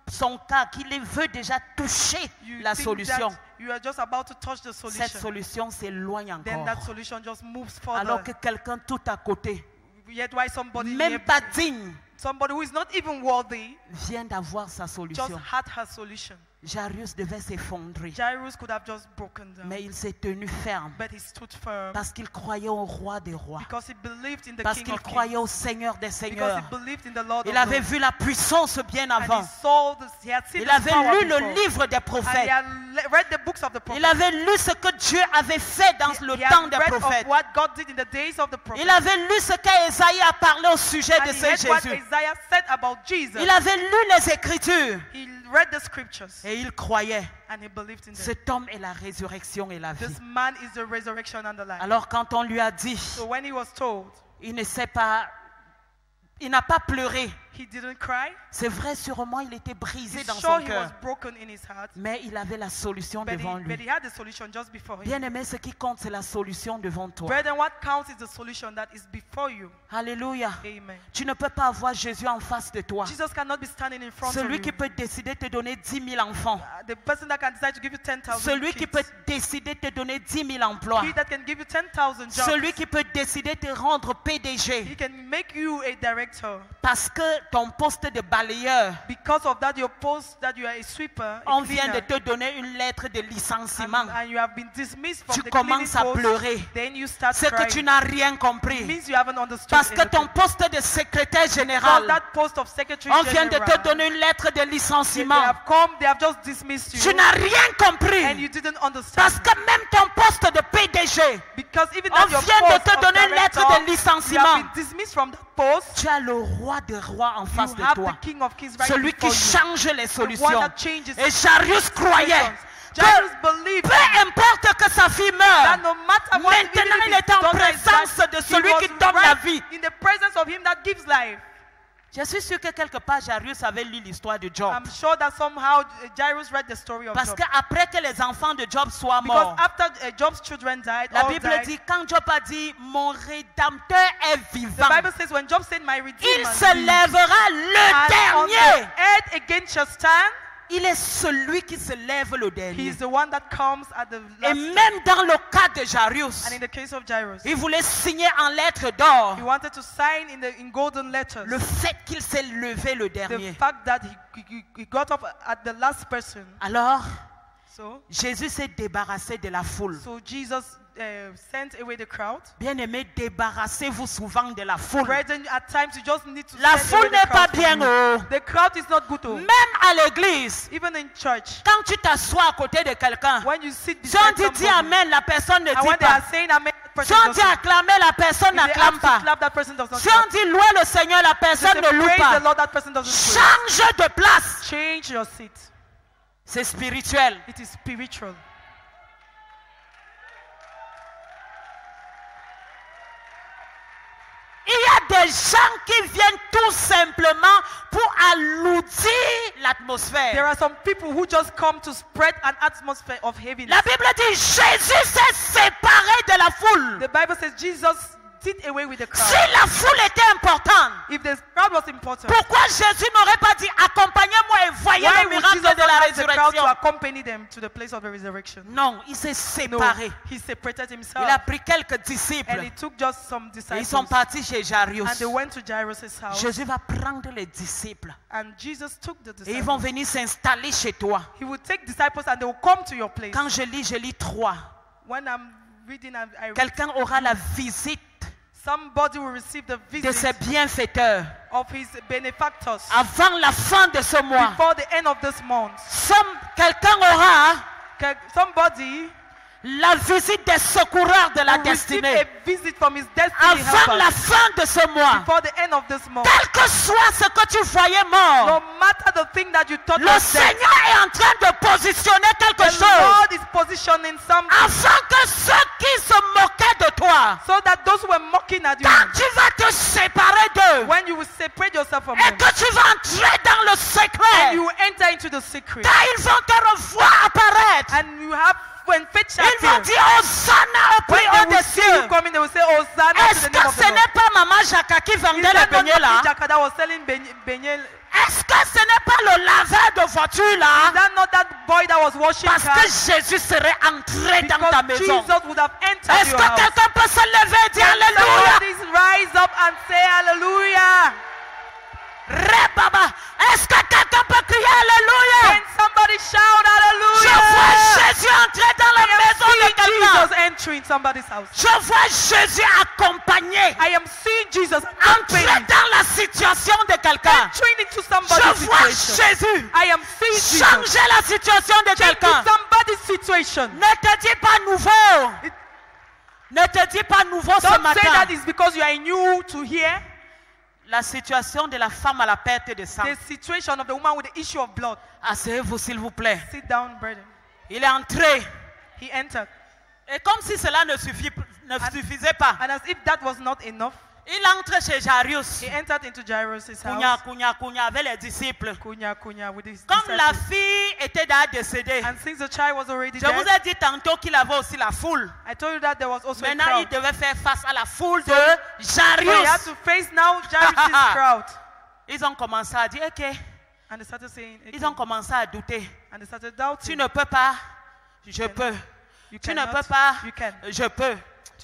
Speaker 1: son cas, qu'il veut déjà toucher
Speaker 2: You
Speaker 1: la
Speaker 2: think
Speaker 1: solution,
Speaker 2: that you are just about to touch the
Speaker 1: cette
Speaker 2: solution.
Speaker 1: solution s'éloigne
Speaker 2: Then
Speaker 1: encore.
Speaker 2: that solution just moves further.
Speaker 1: Alors que quelqu'un tout à côté,
Speaker 2: Yet why somebody
Speaker 1: même pas digne,
Speaker 2: somebody who is not even worthy
Speaker 1: vient d'avoir sa
Speaker 2: just
Speaker 1: solution.
Speaker 2: had her solution.
Speaker 1: Jairus devait s'effondrer,
Speaker 2: Jairus could have just broken down,
Speaker 1: mais il s'est tenu ferme
Speaker 2: but he stood firm
Speaker 1: parce qu'il croyait au roi des rois,
Speaker 2: because he believed in the
Speaker 1: parce
Speaker 2: King
Speaker 1: qu'il
Speaker 2: of Kings,
Speaker 1: croyait au Seigneur des
Speaker 2: because
Speaker 1: Seigneurs.
Speaker 2: he believed in the Lord
Speaker 1: Il
Speaker 2: of
Speaker 1: avait
Speaker 2: Lords.
Speaker 1: vu la puissance bien
Speaker 2: And
Speaker 1: avant.
Speaker 2: he saw this, he had seen
Speaker 1: Il
Speaker 2: this
Speaker 1: avait
Speaker 2: power
Speaker 1: lu
Speaker 2: before.
Speaker 1: le livre des
Speaker 2: And he
Speaker 1: prophètes.
Speaker 2: had read the books of the prophets.
Speaker 1: Il avait lu ce que Dieu avait fait dans le
Speaker 2: He had
Speaker 1: temps des
Speaker 2: read of
Speaker 1: prophètes.
Speaker 2: what God did in the days of the prophets.
Speaker 1: Il avait lu ce qu'Ésaïe a parlé au sujet
Speaker 2: And
Speaker 1: de
Speaker 2: he
Speaker 1: ce
Speaker 2: heard what
Speaker 1: Jésus.
Speaker 2: Isaiah said about Jesus.
Speaker 1: Il avait lu les Écritures
Speaker 2: He read the scriptures
Speaker 1: et il croyait.
Speaker 2: and he believed in them.
Speaker 1: Cet homme est la résurrection et la vie.
Speaker 2: This man is the resurrection and the life.
Speaker 1: Alors quand on lui a dit,
Speaker 2: So when he was told,
Speaker 1: il ne sait pas, il n'a pas pleuré.
Speaker 2: he didn't cry.
Speaker 1: C'est vrai, sûrement il était brisé
Speaker 2: He's
Speaker 1: dans
Speaker 2: sure
Speaker 1: son
Speaker 2: he
Speaker 1: cœur.
Speaker 2: was broken in his heart,
Speaker 1: Mais il avait la solution
Speaker 2: but
Speaker 1: devant
Speaker 2: he
Speaker 1: lui.
Speaker 2: had the solution just before him.
Speaker 1: Bien aimé, ce qui compte, c'est la solution devant toi.
Speaker 2: Brethren, what counts is the solution that is before you.
Speaker 1: Alléluia.
Speaker 2: Amen.
Speaker 1: Tu ne peux pas avoir Jésus en face de toi.
Speaker 2: Jesus cannot be standing in front of
Speaker 1: Celui
Speaker 2: you.
Speaker 1: qui peut décider de te donner 10 000 enfants.
Speaker 2: The person that can decide to give you 10,000
Speaker 1: Celui qui
Speaker 2: kids.
Speaker 1: peut décider de te donner 10 000 emplois.
Speaker 2: He that can give you 10,000 jobs.
Speaker 1: Celui qui peut décider de te rendre PDG.
Speaker 2: He can make you a director.
Speaker 1: Parce que ton poste de balayeur,
Speaker 2: Because of that, your post that you are a sweeper, a
Speaker 1: on vient de
Speaker 2: cleaner,
Speaker 1: te donner une lettre de licenciement.
Speaker 2: and you have been dismissed from
Speaker 1: Tu
Speaker 2: the cleaning
Speaker 1: commences à
Speaker 2: post,
Speaker 1: pleurer.
Speaker 2: then you start
Speaker 1: C'est que
Speaker 2: crying.
Speaker 1: tu n'as rien
Speaker 2: It
Speaker 1: compris.
Speaker 2: means you haven't understood
Speaker 1: Parce que ton
Speaker 2: anything.
Speaker 1: poste de secrétaire
Speaker 2: Because
Speaker 1: général,
Speaker 2: that post of secretary
Speaker 1: on vient de
Speaker 2: general,
Speaker 1: te donner une lettre de
Speaker 2: they
Speaker 1: licenciement.
Speaker 2: have come, they have just dismissed you,
Speaker 1: Tu n'as rien
Speaker 2: and
Speaker 1: compris.
Speaker 2: you didn't understand.
Speaker 1: Parce que même ton poste de PDG,
Speaker 2: Because even
Speaker 1: on
Speaker 2: that your
Speaker 1: vient de
Speaker 2: post
Speaker 1: te
Speaker 2: of
Speaker 1: donner une lettre
Speaker 2: director,
Speaker 1: de
Speaker 2: you
Speaker 1: licenciement.
Speaker 2: have been dismissed from that post.
Speaker 1: Tu as le roi des rois en face
Speaker 2: You
Speaker 1: de
Speaker 2: have
Speaker 1: toi.
Speaker 2: the King of Kings right
Speaker 1: Celui qui
Speaker 2: before you.
Speaker 1: change les
Speaker 2: The one
Speaker 1: solutions.
Speaker 2: that changes
Speaker 1: Et Jairus croyait
Speaker 2: Jairus
Speaker 1: que
Speaker 2: believed
Speaker 1: peu importe que sa fille
Speaker 2: that
Speaker 1: meure,
Speaker 2: no matter what,
Speaker 1: maintenant
Speaker 2: even if
Speaker 1: il est en
Speaker 2: his daughter is
Speaker 1: présence
Speaker 2: dead,
Speaker 1: de
Speaker 2: he
Speaker 1: celui
Speaker 2: was
Speaker 1: qui donne la
Speaker 2: right
Speaker 1: vie.
Speaker 2: in the presence of him that gives life.
Speaker 1: Je suis sûr que quelque part Jairus avait lu l'histoire de Job.
Speaker 2: I'm sure that somehow Jairus read the story of
Speaker 1: Parce
Speaker 2: Job.
Speaker 1: qu'après que les enfants de Job soient
Speaker 2: Because
Speaker 1: morts,
Speaker 2: after Job's children died,
Speaker 1: la
Speaker 2: all
Speaker 1: Bible
Speaker 2: died,
Speaker 1: dit, quand Job a dit, mon rédempteur est
Speaker 2: the
Speaker 1: vivant,
Speaker 2: Bible says when Job said, my
Speaker 1: il
Speaker 2: Redeemer
Speaker 1: se
Speaker 2: lives,
Speaker 1: lèvera le
Speaker 2: and on the
Speaker 1: dernier.
Speaker 2: earth again shall stand,
Speaker 1: Il est celui qui se lève le
Speaker 2: he
Speaker 1: dernier.
Speaker 2: is the one that comes at the
Speaker 1: Et
Speaker 2: last.
Speaker 1: même dans le cas de Jairus,
Speaker 2: And in the case of Jairus,
Speaker 1: il voulait signer en lettres d'or
Speaker 2: he wanted to sign in golden letters
Speaker 1: le fait qu'il s'est levé le
Speaker 2: the
Speaker 1: dernier.
Speaker 2: fact that he got up at the last person.
Speaker 1: Alors,
Speaker 2: So
Speaker 1: Jésus s'est débarrassé de la foule.
Speaker 2: Jesus sent away the crowd.
Speaker 1: Bien-aimés, débarrassez-vous souvent de la foule.
Speaker 2: Brethren, at times you just need to
Speaker 1: La
Speaker 2: send away
Speaker 1: foule
Speaker 2: the
Speaker 1: n'est pas
Speaker 2: crowd from
Speaker 1: bien.
Speaker 2: you.
Speaker 1: Oh.
Speaker 2: The crowd is not good. Oh.
Speaker 1: Même à l'église,
Speaker 2: Even in church,
Speaker 1: quand tu t'assois à côté de quelqu'un,
Speaker 2: when you sit
Speaker 1: si on
Speaker 2: beside
Speaker 1: dit dis
Speaker 2: somebody,
Speaker 1: amen, la personne ne
Speaker 2: and
Speaker 1: dit
Speaker 2: when they
Speaker 1: pas.
Speaker 2: are saying amen, that
Speaker 1: Si
Speaker 2: person
Speaker 1: on
Speaker 2: does
Speaker 1: dit
Speaker 2: not.
Speaker 1: acclamer, la personne
Speaker 2: If they
Speaker 1: n'acclame
Speaker 2: ask to
Speaker 1: pas.
Speaker 2: clap, that person does not
Speaker 1: Si
Speaker 2: clap.
Speaker 1: on dit louer le Seigneur, la
Speaker 2: If they
Speaker 1: personne
Speaker 2: say
Speaker 1: ne loue
Speaker 2: praise the
Speaker 1: pas.
Speaker 2: Lord, that person doesn't praise.
Speaker 1: Change de place.
Speaker 2: Change your seat.
Speaker 1: C'est spirituel.
Speaker 2: It is spiritual.
Speaker 1: Il y a des gens qui viennent tout simplement pour alourdir
Speaker 2: There
Speaker 1: l'atmosphère.
Speaker 2: are some people who just come to spread an atmosphere of heaviness.
Speaker 1: La Bible dit Jésus s'est séparé de la foule.
Speaker 2: The Bible says Jesus did away with the crowd.
Speaker 1: Si la foule était importante,
Speaker 2: If the crowd was important,
Speaker 1: pourquoi Jésus n'aurait pas dit accompagnez-moi et voyez
Speaker 2: why
Speaker 1: le
Speaker 2: would
Speaker 1: miracle
Speaker 2: Jesus
Speaker 1: de la
Speaker 2: not ask the crowd to
Speaker 1: résurrection?
Speaker 2: accompany them to the place of the resurrection?
Speaker 1: Non, il s'est
Speaker 2: No,
Speaker 1: séparé.
Speaker 2: he separated
Speaker 1: Il
Speaker 2: himself.
Speaker 1: a pris quelques
Speaker 2: And
Speaker 1: disciples
Speaker 2: he took just some
Speaker 1: et ils
Speaker 2: disciples.
Speaker 1: sont partis chez Jairus.
Speaker 2: And they went to Jairus' house.
Speaker 1: Jésus va prendre les disciples
Speaker 2: And Jesus took the
Speaker 1: et ils vont
Speaker 2: disciples.
Speaker 1: venir s'installer chez toi.
Speaker 2: He would take disciples and they will come to your place.
Speaker 1: Quand je lis 3.
Speaker 2: When I'm reading, I read,
Speaker 1: Quelqu'un aura la visite
Speaker 2: somebody will receive the
Speaker 1: de ses
Speaker 2: visit
Speaker 1: bienfaiteurs
Speaker 2: of his benefactors
Speaker 1: avant la fin de ce mois.
Speaker 2: before the end of this month.
Speaker 1: Quelqu'un aura
Speaker 2: Somebody
Speaker 1: la visite des secoureurs de la
Speaker 2: will receive
Speaker 1: destinée
Speaker 2: a visit from his destiny
Speaker 1: avant la
Speaker 2: helper
Speaker 1: fin de ce mois.
Speaker 2: before the end of this month.
Speaker 1: Quel que soit ce que tu voyais mort,
Speaker 2: No matter the thing that you thought
Speaker 1: le
Speaker 2: was dead,
Speaker 1: Seigneur est en train de positionner quelque
Speaker 2: the
Speaker 1: chose
Speaker 2: Lord is positioning something
Speaker 1: afin que ceux qui se moquaient de toi,
Speaker 2: so that those who were mocking at you,
Speaker 1: quand tu vas te séparer d'eux
Speaker 2: when you will separate yourself from
Speaker 1: et
Speaker 2: them,
Speaker 1: que tu vas entrer dans le
Speaker 2: and
Speaker 1: secret,
Speaker 2: you will enter into the secret,
Speaker 1: quand ils vont te revoir apparaître,
Speaker 2: and you have, when faith shall
Speaker 1: ils vont
Speaker 2: appear,
Speaker 1: dire Hosanna au
Speaker 2: when
Speaker 1: plus
Speaker 2: they
Speaker 1: haut
Speaker 2: will
Speaker 1: des
Speaker 2: see you
Speaker 1: cieux.
Speaker 2: coming, they will say, Hosanna to
Speaker 1: Est-ce
Speaker 2: the name
Speaker 1: que
Speaker 2: of the
Speaker 1: ce
Speaker 2: Lord.
Speaker 1: n'est pas Maman Jacques qui
Speaker 2: Is
Speaker 1: vendait
Speaker 2: that
Speaker 1: les
Speaker 2: not
Speaker 1: beignets là?
Speaker 2: Jacques that was selling beignet?
Speaker 1: Est-ce que ce n'est pas le laveur de voiture là?
Speaker 2: Is that not that boy that was washing
Speaker 1: Parce
Speaker 2: cars?
Speaker 1: que Jésus serait entré dans ta
Speaker 2: Because
Speaker 1: maison.
Speaker 2: Jesus would have entered
Speaker 1: Est-ce
Speaker 2: your
Speaker 1: que
Speaker 2: house.
Speaker 1: quelqu'un peut se lever et dire Alléluia?
Speaker 2: Somebody rise up and say hallelujah.
Speaker 1: Rebaba. Est-ce que quelqu'un peut crier Alléluia?
Speaker 2: Can somebody shout
Speaker 1: Je
Speaker 2: hallelujah?
Speaker 1: vois Jésus entrer dans la maison de
Speaker 2: I am
Speaker 1: quelqu'un.
Speaker 2: seeing Jesus entering somebody's house.
Speaker 1: Je vois Jésus accompagné,
Speaker 2: I am seeing Jesus
Speaker 1: entrer
Speaker 2: entering
Speaker 1: dans la situation de quelqu'un.
Speaker 2: into
Speaker 1: Je
Speaker 2: somebody's
Speaker 1: vois
Speaker 2: situation.
Speaker 1: Jésus
Speaker 2: I am seeing Jesus
Speaker 1: changer la situation de
Speaker 2: into
Speaker 1: quelqu'un.
Speaker 2: somebody's situation.
Speaker 1: Ne te dis pas nouveau. Ne te dis pas nouveau ce
Speaker 2: Don't say
Speaker 1: matin.
Speaker 2: that it's because you are new to hear
Speaker 1: La situation de la femme à la perte de sang.
Speaker 2: the situation of the woman with the issue of blood.
Speaker 1: Asseyez-vous s'il vous plaît.
Speaker 2: Sit down, brother.
Speaker 1: Il est entré.
Speaker 2: He entered.
Speaker 1: Et comme si cela ne suffisait pas,
Speaker 2: And as if that was not enough,
Speaker 1: il entre chez Jairus.
Speaker 2: he entered into Jairus'
Speaker 1: Kounya,
Speaker 2: house.
Speaker 1: kounya avec les disciples.
Speaker 2: Kunya with his
Speaker 1: Comme la
Speaker 2: disciples.
Speaker 1: fille était déjà décédée,
Speaker 2: And since the child was already
Speaker 1: je vous
Speaker 2: dead,
Speaker 1: ai dit tantôt qu'il avait aussi la foule.
Speaker 2: I told you that there was also a
Speaker 1: Maintenant, il
Speaker 2: crowd.
Speaker 1: devait faire face à la foule de
Speaker 2: So he had
Speaker 1: Jairus.
Speaker 2: to face now Jairus' crowd.
Speaker 1: Ils ont commencé à dire, ok,
Speaker 2: And they started saying,
Speaker 1: ils ont commencé à douter.
Speaker 2: and they started
Speaker 1: Tu
Speaker 2: doubting.
Speaker 1: ne peux pas, je peux.
Speaker 2: You
Speaker 1: Tu ne
Speaker 2: cannot,
Speaker 1: peux pas,
Speaker 2: you can.
Speaker 1: je peux.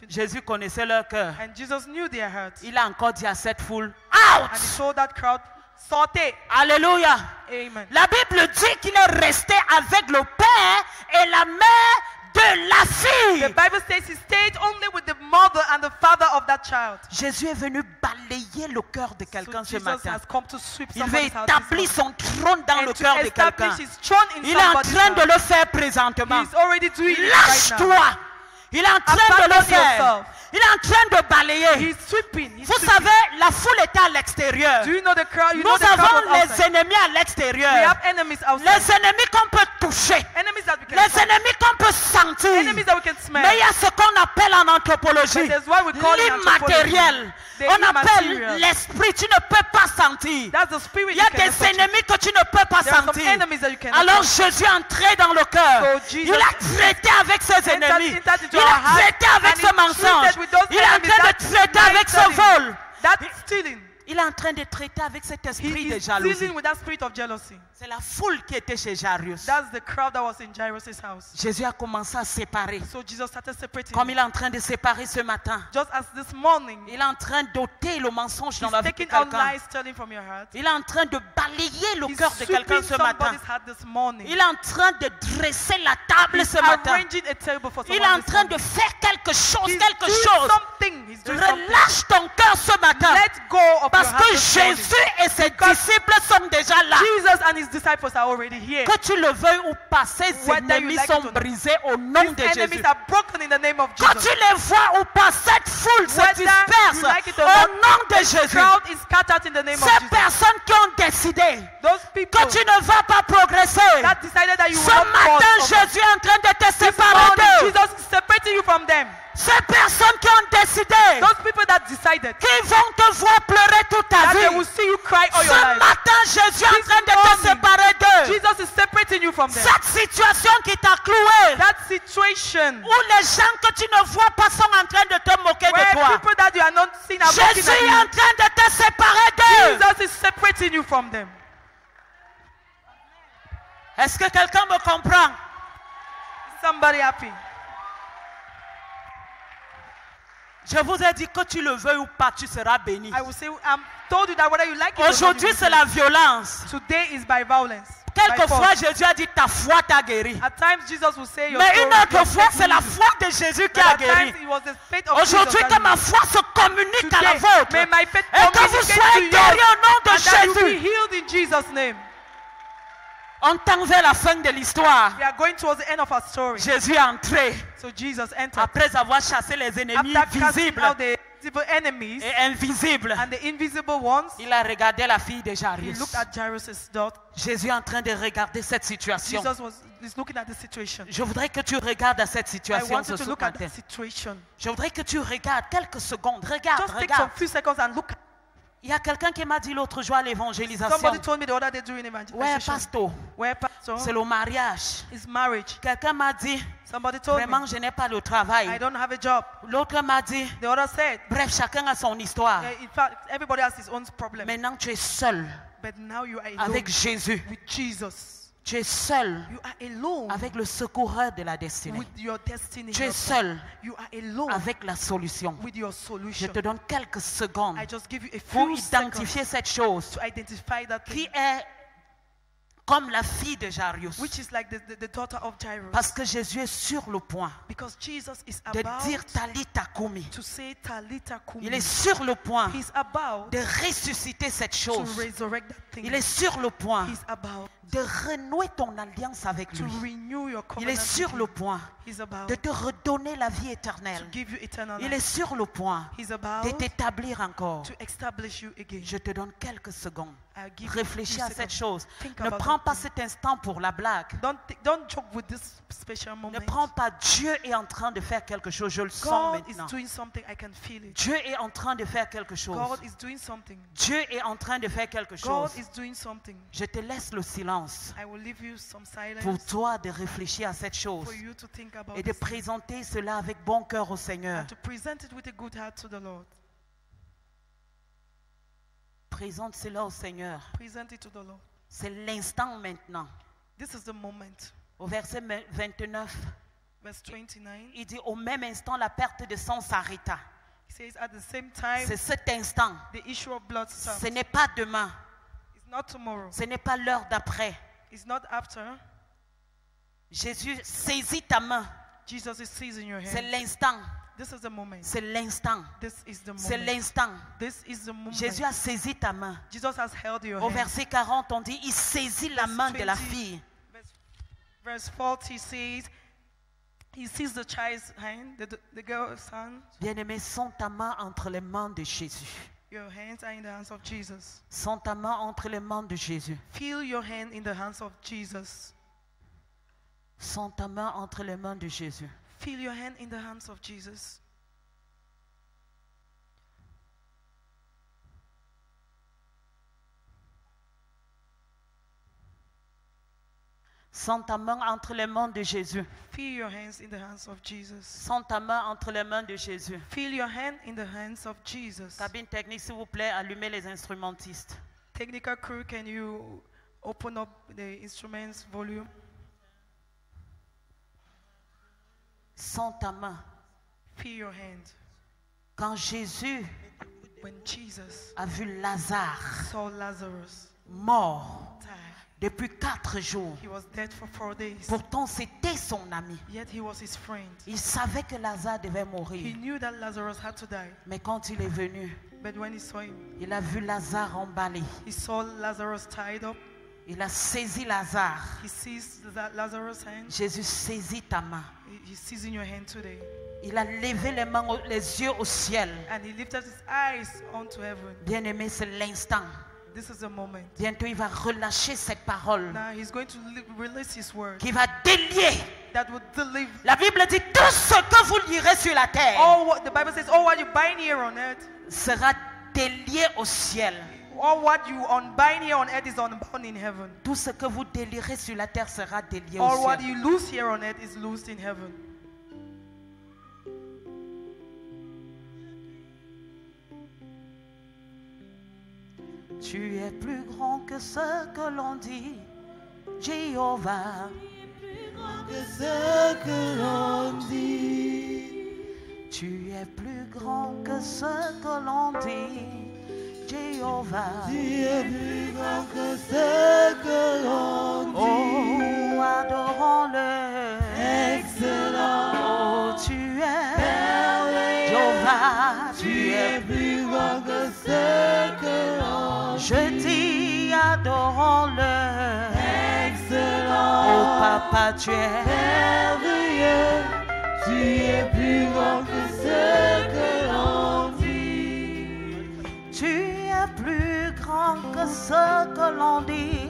Speaker 1: Jésus connaissait leur cœur.
Speaker 2: And Jesus knew their hearts.
Speaker 1: Il a encore dit à cette foule,
Speaker 2: And he
Speaker 1: out!
Speaker 2: told that crowd, saute.
Speaker 1: Alléluia!
Speaker 2: Amen.
Speaker 1: La Bible dit qu'il est resté avec le père et la mère de la fille.
Speaker 2: The Bible says he stayed only with the mother and the father of that child.
Speaker 1: Jésus est venu balayer le cœur de
Speaker 2: So
Speaker 1: quelqu'un ce
Speaker 2: Jesus
Speaker 1: matin.
Speaker 2: has come to sweep
Speaker 1: Il veut
Speaker 2: somebody's house this
Speaker 1: établir
Speaker 2: morning.
Speaker 1: son trône dans
Speaker 2: And
Speaker 1: le
Speaker 2: to
Speaker 1: cœur de quelqu'un.
Speaker 2: establish his throne in
Speaker 1: Il est en
Speaker 2: somebody's
Speaker 1: train de
Speaker 2: house.
Speaker 1: le faire présentement.
Speaker 2: He's already doing it right now.
Speaker 1: Lâche-toi. Il est en train de le
Speaker 2: Abandon
Speaker 1: faire.
Speaker 2: yourself.
Speaker 1: Il est en train de balayer.
Speaker 2: He's sweeping. He's
Speaker 1: Vous
Speaker 2: sweeping.
Speaker 1: savez, la foule était à l'extérieur.
Speaker 2: Do you know the crowd? You
Speaker 1: Nous
Speaker 2: know the crowd
Speaker 1: avons
Speaker 2: was
Speaker 1: les
Speaker 2: outside.
Speaker 1: ennemis à
Speaker 2: We
Speaker 1: l'extérieur.
Speaker 2: have enemies outside.
Speaker 1: Les ennemis qu'on peut toucher.
Speaker 2: Enemies that we can
Speaker 1: Les
Speaker 2: touch.
Speaker 1: ennemis qu'on peut sentir.
Speaker 2: Enemies that we can smell.
Speaker 1: Mais il y a ce qu'on appelle en anthropologie
Speaker 2: But there's what we call in
Speaker 1: l'immatériel.
Speaker 2: The
Speaker 1: On appelle
Speaker 2: immaterial.
Speaker 1: l'esprit. Tu ne peux pas sentir.
Speaker 2: That's the spirit
Speaker 1: Il y a
Speaker 2: you can
Speaker 1: des
Speaker 2: touch.
Speaker 1: ennemis que tu ne peux pas
Speaker 2: There are some
Speaker 1: sentir.
Speaker 2: enemies that you cannot
Speaker 1: Alors
Speaker 2: touch.
Speaker 1: Jésus est entré dans le cœur.
Speaker 2: So Jesus
Speaker 1: Il a traité avec ses ennemis.
Speaker 2: entered into
Speaker 1: Il
Speaker 2: our
Speaker 1: a
Speaker 2: heart
Speaker 1: traité avec
Speaker 2: and
Speaker 1: ce
Speaker 2: he
Speaker 1: mensonge.
Speaker 2: treated with those
Speaker 1: Il est en
Speaker 2: enemies
Speaker 1: train
Speaker 2: that
Speaker 1: de traiter avec ce
Speaker 2: lied
Speaker 1: vol.
Speaker 2: That's stealing.
Speaker 1: Il est en train de traiter avec cet
Speaker 2: He
Speaker 1: esprit de
Speaker 2: is
Speaker 1: jalousie.
Speaker 2: dealing with that spirit of jealousy.
Speaker 1: C'est la foule qui était chez Jairus.
Speaker 2: That's the crowd that was in Jairus' house.
Speaker 1: Jésus a commencé à séparer.
Speaker 2: So Jesus started separating.
Speaker 1: Comme il est en train de séparer ce matin.
Speaker 2: Just as this morning,
Speaker 1: Il est en train d'ôter le mensonge dans
Speaker 2: he's
Speaker 1: la vie de
Speaker 2: taking out
Speaker 1: quelqu'un.
Speaker 2: lies stealing from your heart.
Speaker 1: Il est en train de balayer le
Speaker 2: He's
Speaker 1: cœur de quelqu'un
Speaker 2: sweeping
Speaker 1: ce matin.
Speaker 2: somebody's heart this morning.
Speaker 1: Il est en train de dresser la table
Speaker 2: He's
Speaker 1: ce matin.
Speaker 2: arranging a table for
Speaker 1: Il est
Speaker 2: someone
Speaker 1: en
Speaker 2: this
Speaker 1: train de
Speaker 2: morning.
Speaker 1: faire quelque chose,
Speaker 2: He's
Speaker 1: quelque
Speaker 2: doing
Speaker 1: chose.
Speaker 2: something. He's doing something.
Speaker 1: Relâche ton cœur ce matin.
Speaker 2: Let go of
Speaker 1: Parce
Speaker 2: your heart
Speaker 1: que
Speaker 2: this morning.
Speaker 1: Jésus et ses disciples sont déjà là.
Speaker 2: Jesus and his disciples are already here.
Speaker 1: Que tu le veuilles ou pas, ces
Speaker 2: Whether you
Speaker 1: ennemis
Speaker 2: like
Speaker 1: sont
Speaker 2: it or not.
Speaker 1: brisés au nom de
Speaker 2: These enemies
Speaker 1: Jésus.
Speaker 2: are broken in the name of
Speaker 1: Que
Speaker 2: Jesus.
Speaker 1: tu les vois ou pas, cette foule se
Speaker 2: Whether
Speaker 1: disperse
Speaker 2: you like it or
Speaker 1: au
Speaker 2: not,
Speaker 1: nom de
Speaker 2: this
Speaker 1: Jésus.
Speaker 2: crowd is scattered in the name of
Speaker 1: Ces
Speaker 2: Jesus.
Speaker 1: personnes qui ont décidé
Speaker 2: Those people
Speaker 1: que tu ne vas pas progresser.
Speaker 2: that decided that you
Speaker 1: Ce
Speaker 2: will not
Speaker 1: matin,
Speaker 2: cross over.
Speaker 1: Jésus est en train de te
Speaker 2: This
Speaker 1: séparer
Speaker 2: morning,
Speaker 1: d'eux.
Speaker 2: Jesus is separating you from them.
Speaker 1: Ces personnes qui ont décidé
Speaker 2: Those people that decided
Speaker 1: qu'ils vont te voir pleurer toute ta
Speaker 2: that they
Speaker 1: vie.
Speaker 2: will see you cry all your
Speaker 1: Ce
Speaker 2: life.
Speaker 1: matin, Jésus est en
Speaker 2: This
Speaker 1: train de te
Speaker 2: morning,
Speaker 1: séparer d'eux.
Speaker 2: Jesus is separating you from them.
Speaker 1: Cette situation qui t'a cloué,
Speaker 2: That situation situation
Speaker 1: où les gens que tu ne vois pas sont en train de te moquer de
Speaker 2: where
Speaker 1: toi.
Speaker 2: people that you are not seeing are mocking
Speaker 1: Jésus
Speaker 2: at
Speaker 1: est
Speaker 2: you.
Speaker 1: en train de te séparer d'eux.
Speaker 2: Jesus is separating you from them.
Speaker 1: Est-ce que quelqu'un me comprend?
Speaker 2: Somebody happy.
Speaker 1: Je vous ai dit que tu le veux ou pas, tu seras béni.
Speaker 2: I will say, told you that whether you like it or not,
Speaker 1: Aujourd'hui,
Speaker 2: you
Speaker 1: c'est
Speaker 2: will
Speaker 1: la violence.
Speaker 2: be. Today is by violence. by
Speaker 1: Quelquefois,
Speaker 2: force.
Speaker 1: Jésus a dit ta foi t'a guéri.
Speaker 2: At times, Jesus will say, your
Speaker 1: Mais
Speaker 2: story,
Speaker 1: une autre
Speaker 2: your
Speaker 1: fois,
Speaker 2: faith
Speaker 1: c'est la
Speaker 2: will
Speaker 1: foi de Jésus qui
Speaker 2: But
Speaker 1: a
Speaker 2: at times,
Speaker 1: guéri.
Speaker 2: it was the faith of Jesus
Speaker 1: Aujourd'hui,
Speaker 2: that
Speaker 1: que ma
Speaker 2: healed.
Speaker 1: foi se communique à la
Speaker 2: Today,
Speaker 1: vôtre.
Speaker 2: may my faith
Speaker 1: Et que vous
Speaker 2: communicate
Speaker 1: soyez
Speaker 2: to
Speaker 1: guéris
Speaker 2: yours,
Speaker 1: au nom de
Speaker 2: and that you be
Speaker 1: Jésus.
Speaker 2: healed in Jesus' name.
Speaker 1: On tend vers la fin de l'histoire.
Speaker 2: We are going towards the end of our story.
Speaker 1: Jésus est entré
Speaker 2: So Jesus entered.
Speaker 1: après avoir chassé les ennemis
Speaker 2: After casting
Speaker 1: visibles
Speaker 2: out the visible enemies
Speaker 1: et invisibles.
Speaker 2: and the invisible ones,
Speaker 1: Il a regardé la fille de
Speaker 2: he
Speaker 1: Jairus.
Speaker 2: looked at Jairus' daughter.
Speaker 1: Jésus est en train de regarder cette situation.
Speaker 2: Jesus is looking at the situation.
Speaker 1: Je voudrais que tu regardes à cette
Speaker 2: I
Speaker 1: situation
Speaker 2: want
Speaker 1: ce
Speaker 2: you to look at
Speaker 1: matin.
Speaker 2: the situation.
Speaker 1: Je voudrais que tu regardes quelques secondes. Regarde,
Speaker 2: Just take
Speaker 1: regarde.
Speaker 2: some few seconds and look.
Speaker 1: Il y a quelqu'un qui m'a dit l'autre jour à l'évangélisation.
Speaker 2: Somebody told me the other day during
Speaker 1: Ouais,
Speaker 2: evangelization.
Speaker 1: pasteur,
Speaker 2: Where pastor
Speaker 1: c'est le mariage.
Speaker 2: is marriage.
Speaker 1: Quelqu'un m'a dit,
Speaker 2: Somebody told me
Speaker 1: vraiment, je n'ai pas de
Speaker 2: I
Speaker 1: travail.
Speaker 2: don't have a job.
Speaker 1: L'autre m'a dit,
Speaker 2: The other said,
Speaker 1: bref, chacun a son histoire.
Speaker 2: in fact, everybody has his own problem.
Speaker 1: Maintenant, tu es seul
Speaker 2: But now you are alone
Speaker 1: avec Jésus.
Speaker 2: with Jesus.
Speaker 1: Tu es seul
Speaker 2: You are alone
Speaker 1: avec le secoureur de la destinée.
Speaker 2: with your destiny.
Speaker 1: Tu es
Speaker 2: helper.
Speaker 1: seul
Speaker 2: You are alone
Speaker 1: avec la solution.
Speaker 2: with your
Speaker 1: Je
Speaker 2: solution.
Speaker 1: te donne quelques secondes
Speaker 2: I just give you a
Speaker 1: pour
Speaker 2: few seconds
Speaker 1: identifier cette chose
Speaker 2: to identify that
Speaker 1: qui
Speaker 2: thing,
Speaker 1: est comme la fille de Jairus.
Speaker 2: which is like the daughter of Jairus.
Speaker 1: Parce que Jésus est sur le point
Speaker 2: Because Jesus is
Speaker 1: de
Speaker 2: about
Speaker 1: dire Talita Kumi.
Speaker 2: to say Talita Kumi.
Speaker 1: Il est sur le point
Speaker 2: He's about
Speaker 1: de ressusciter cette
Speaker 2: to
Speaker 1: chose.
Speaker 2: resurrect that thing.
Speaker 1: Il est sur le point
Speaker 2: He's about
Speaker 1: de renouer ton alliance avec
Speaker 2: to
Speaker 1: lui.
Speaker 2: renew your
Speaker 1: Il est
Speaker 2: covenant
Speaker 1: sur
Speaker 2: with
Speaker 1: le
Speaker 2: him.
Speaker 1: point
Speaker 2: He's about
Speaker 1: de te redonner la vie
Speaker 2: to
Speaker 1: éternelle.
Speaker 2: give you eternal
Speaker 1: Il est
Speaker 2: life.
Speaker 1: sur le point
Speaker 2: He's
Speaker 1: de
Speaker 2: about
Speaker 1: t'établir encore.
Speaker 2: to establish you again.
Speaker 1: Je te donne quelques secondes.
Speaker 2: I'll give you a
Speaker 1: Réfléchis
Speaker 2: few
Speaker 1: à cette
Speaker 2: seconds.
Speaker 1: chose.
Speaker 2: Think
Speaker 1: Ne
Speaker 2: about
Speaker 1: prends
Speaker 2: that
Speaker 1: pas
Speaker 2: thing.
Speaker 1: cet instant pour la blague.
Speaker 2: Don't joke with this special
Speaker 1: Ne
Speaker 2: moment.
Speaker 1: prends pas. Dieu est en train de faire quelque chose. Je le sens
Speaker 2: God is
Speaker 1: maintenant.
Speaker 2: doing something. I can feel it.
Speaker 1: Dieu est en train de faire quelque chose.
Speaker 2: God is doing something.
Speaker 1: Dieu est en train de faire quelque
Speaker 2: God
Speaker 1: chose.
Speaker 2: is doing something.
Speaker 1: Je te laisse le silence
Speaker 2: I will leave you some silence
Speaker 1: pour toi de réfléchir à cette chose
Speaker 2: for you to think about
Speaker 1: et de
Speaker 2: this
Speaker 1: présenter cela avec bon cœur au Seigneur.
Speaker 2: and to present it with a good heart to the Lord.
Speaker 1: Présente cela au Seigneur.
Speaker 2: Present it to the Lord.
Speaker 1: C'est l'instant maintenant.
Speaker 2: This is the moment.
Speaker 1: Au verset 29,
Speaker 2: Verse 29.
Speaker 1: il dit au même instant la perte de sang s'arrêta.
Speaker 2: He says, at the same time,
Speaker 1: C'est cet instant.
Speaker 2: the issue of blood stopped.
Speaker 1: Ce n'est pas demain.
Speaker 2: It's not tomorrow.
Speaker 1: Ce n'est pas l'heure d'après.
Speaker 2: It's not after.
Speaker 1: Jésus saisit ta main.
Speaker 2: Jesus is seizing your
Speaker 1: C'est
Speaker 2: hand.
Speaker 1: l'instant.
Speaker 2: This is the moment.
Speaker 1: C'est l'instant.
Speaker 2: This is the
Speaker 1: C'est
Speaker 2: moment.
Speaker 1: l'instant.
Speaker 2: This is the moment.
Speaker 1: Jésus a saisi ta main.
Speaker 2: Jesus has held your
Speaker 1: Au
Speaker 2: hand.
Speaker 1: verset 40, on dit, il saisit la
Speaker 2: Verse
Speaker 1: main de la
Speaker 2: 20.
Speaker 1: fille.
Speaker 2: Verse 40 says, he sees the child's hand, the girl's hand.
Speaker 1: Bien-aimé, sens ta main entre les mains de Jésus.
Speaker 2: Your hands are in the hands of Jesus.
Speaker 1: Sens ta main entre les mains de Jésus.
Speaker 2: Feel your hand in the hands of Jesus.
Speaker 1: Sens ta main entre les mains de Jésus.
Speaker 2: Feel your hand in the hands of Jesus.
Speaker 1: Sens ta main entre les mains de Jésus.
Speaker 2: Feel your hands in the hands of Jesus.
Speaker 1: Sens ta main entre les mains de Jésus.
Speaker 2: Feel your hand in the hands of Jesus.
Speaker 1: Cabine technique, s'il vous plaît, allumez les instrumentistes.
Speaker 2: Technical crew, can you open up the instruments volume?
Speaker 1: Sens ta main.
Speaker 2: Feel your hand.
Speaker 1: Quand Jésus
Speaker 2: When Jesus
Speaker 1: a vu Lazare
Speaker 2: saw Lazarus
Speaker 1: mort
Speaker 2: die,
Speaker 1: depuis 4 jours,
Speaker 2: he was dead for 4 days.
Speaker 1: pourtant c'était son ami.
Speaker 2: Yet he was his friend.
Speaker 1: Il savait que Lazare devait
Speaker 2: He
Speaker 1: mourir.
Speaker 2: knew that Lazarus had to die.
Speaker 1: Mais quand il est venu,
Speaker 2: But when he saw him,
Speaker 1: il a vu Lazare emballé.
Speaker 2: he saw Lazarus tied up.
Speaker 1: Il a saisi Lazare.
Speaker 2: He seized that Lazarus' hand.
Speaker 1: Jésus saisit ta main.
Speaker 2: He's seizing your hand today.
Speaker 1: Il a levé les mains, les yeux au ciel.
Speaker 2: And he lifted his eyes onto heaven.
Speaker 1: Bien-aimé, c'est l'instant.
Speaker 2: This is the moment.
Speaker 1: Bientôt, il va relâcher cette parole
Speaker 2: Now he's going to release his word
Speaker 1: qui va délier.
Speaker 2: that will deliver.
Speaker 1: La Bible dit tout ce que vous lirez sur la terre
Speaker 2: All what the Bible says, all what you bind here on earth,
Speaker 1: sera délié au ciel.
Speaker 2: all what you unbind here on earth is unbound in heaven.
Speaker 1: Tout ce que vous délirez sur la terre sera délié
Speaker 2: All
Speaker 1: au
Speaker 2: what
Speaker 1: ciel.
Speaker 2: you loose here on earth is loosed in heaven.
Speaker 1: Tu es plus grand que ce que l'on dit, Jéhovah.
Speaker 3: Que ce que l'on dit.
Speaker 1: Tu es plus grand que ce que l'on dit, Jéhovah.
Speaker 3: Tu es plus grand que ce que l'on dit.
Speaker 1: Oh, adorons-le.
Speaker 3: Excellent.
Speaker 1: Oh, tu es
Speaker 3: Merveilleux.
Speaker 1: Jéhovah.
Speaker 3: Tu es plus grand que ce que l'on dit.
Speaker 1: Je dis, adorons-le.
Speaker 3: Excellent.
Speaker 1: Oh, papa, tu es
Speaker 3: Merveilleux. Tu es plus grand que ce que l'on dit.
Speaker 1: Tu es plus grand que ce que l'on dit.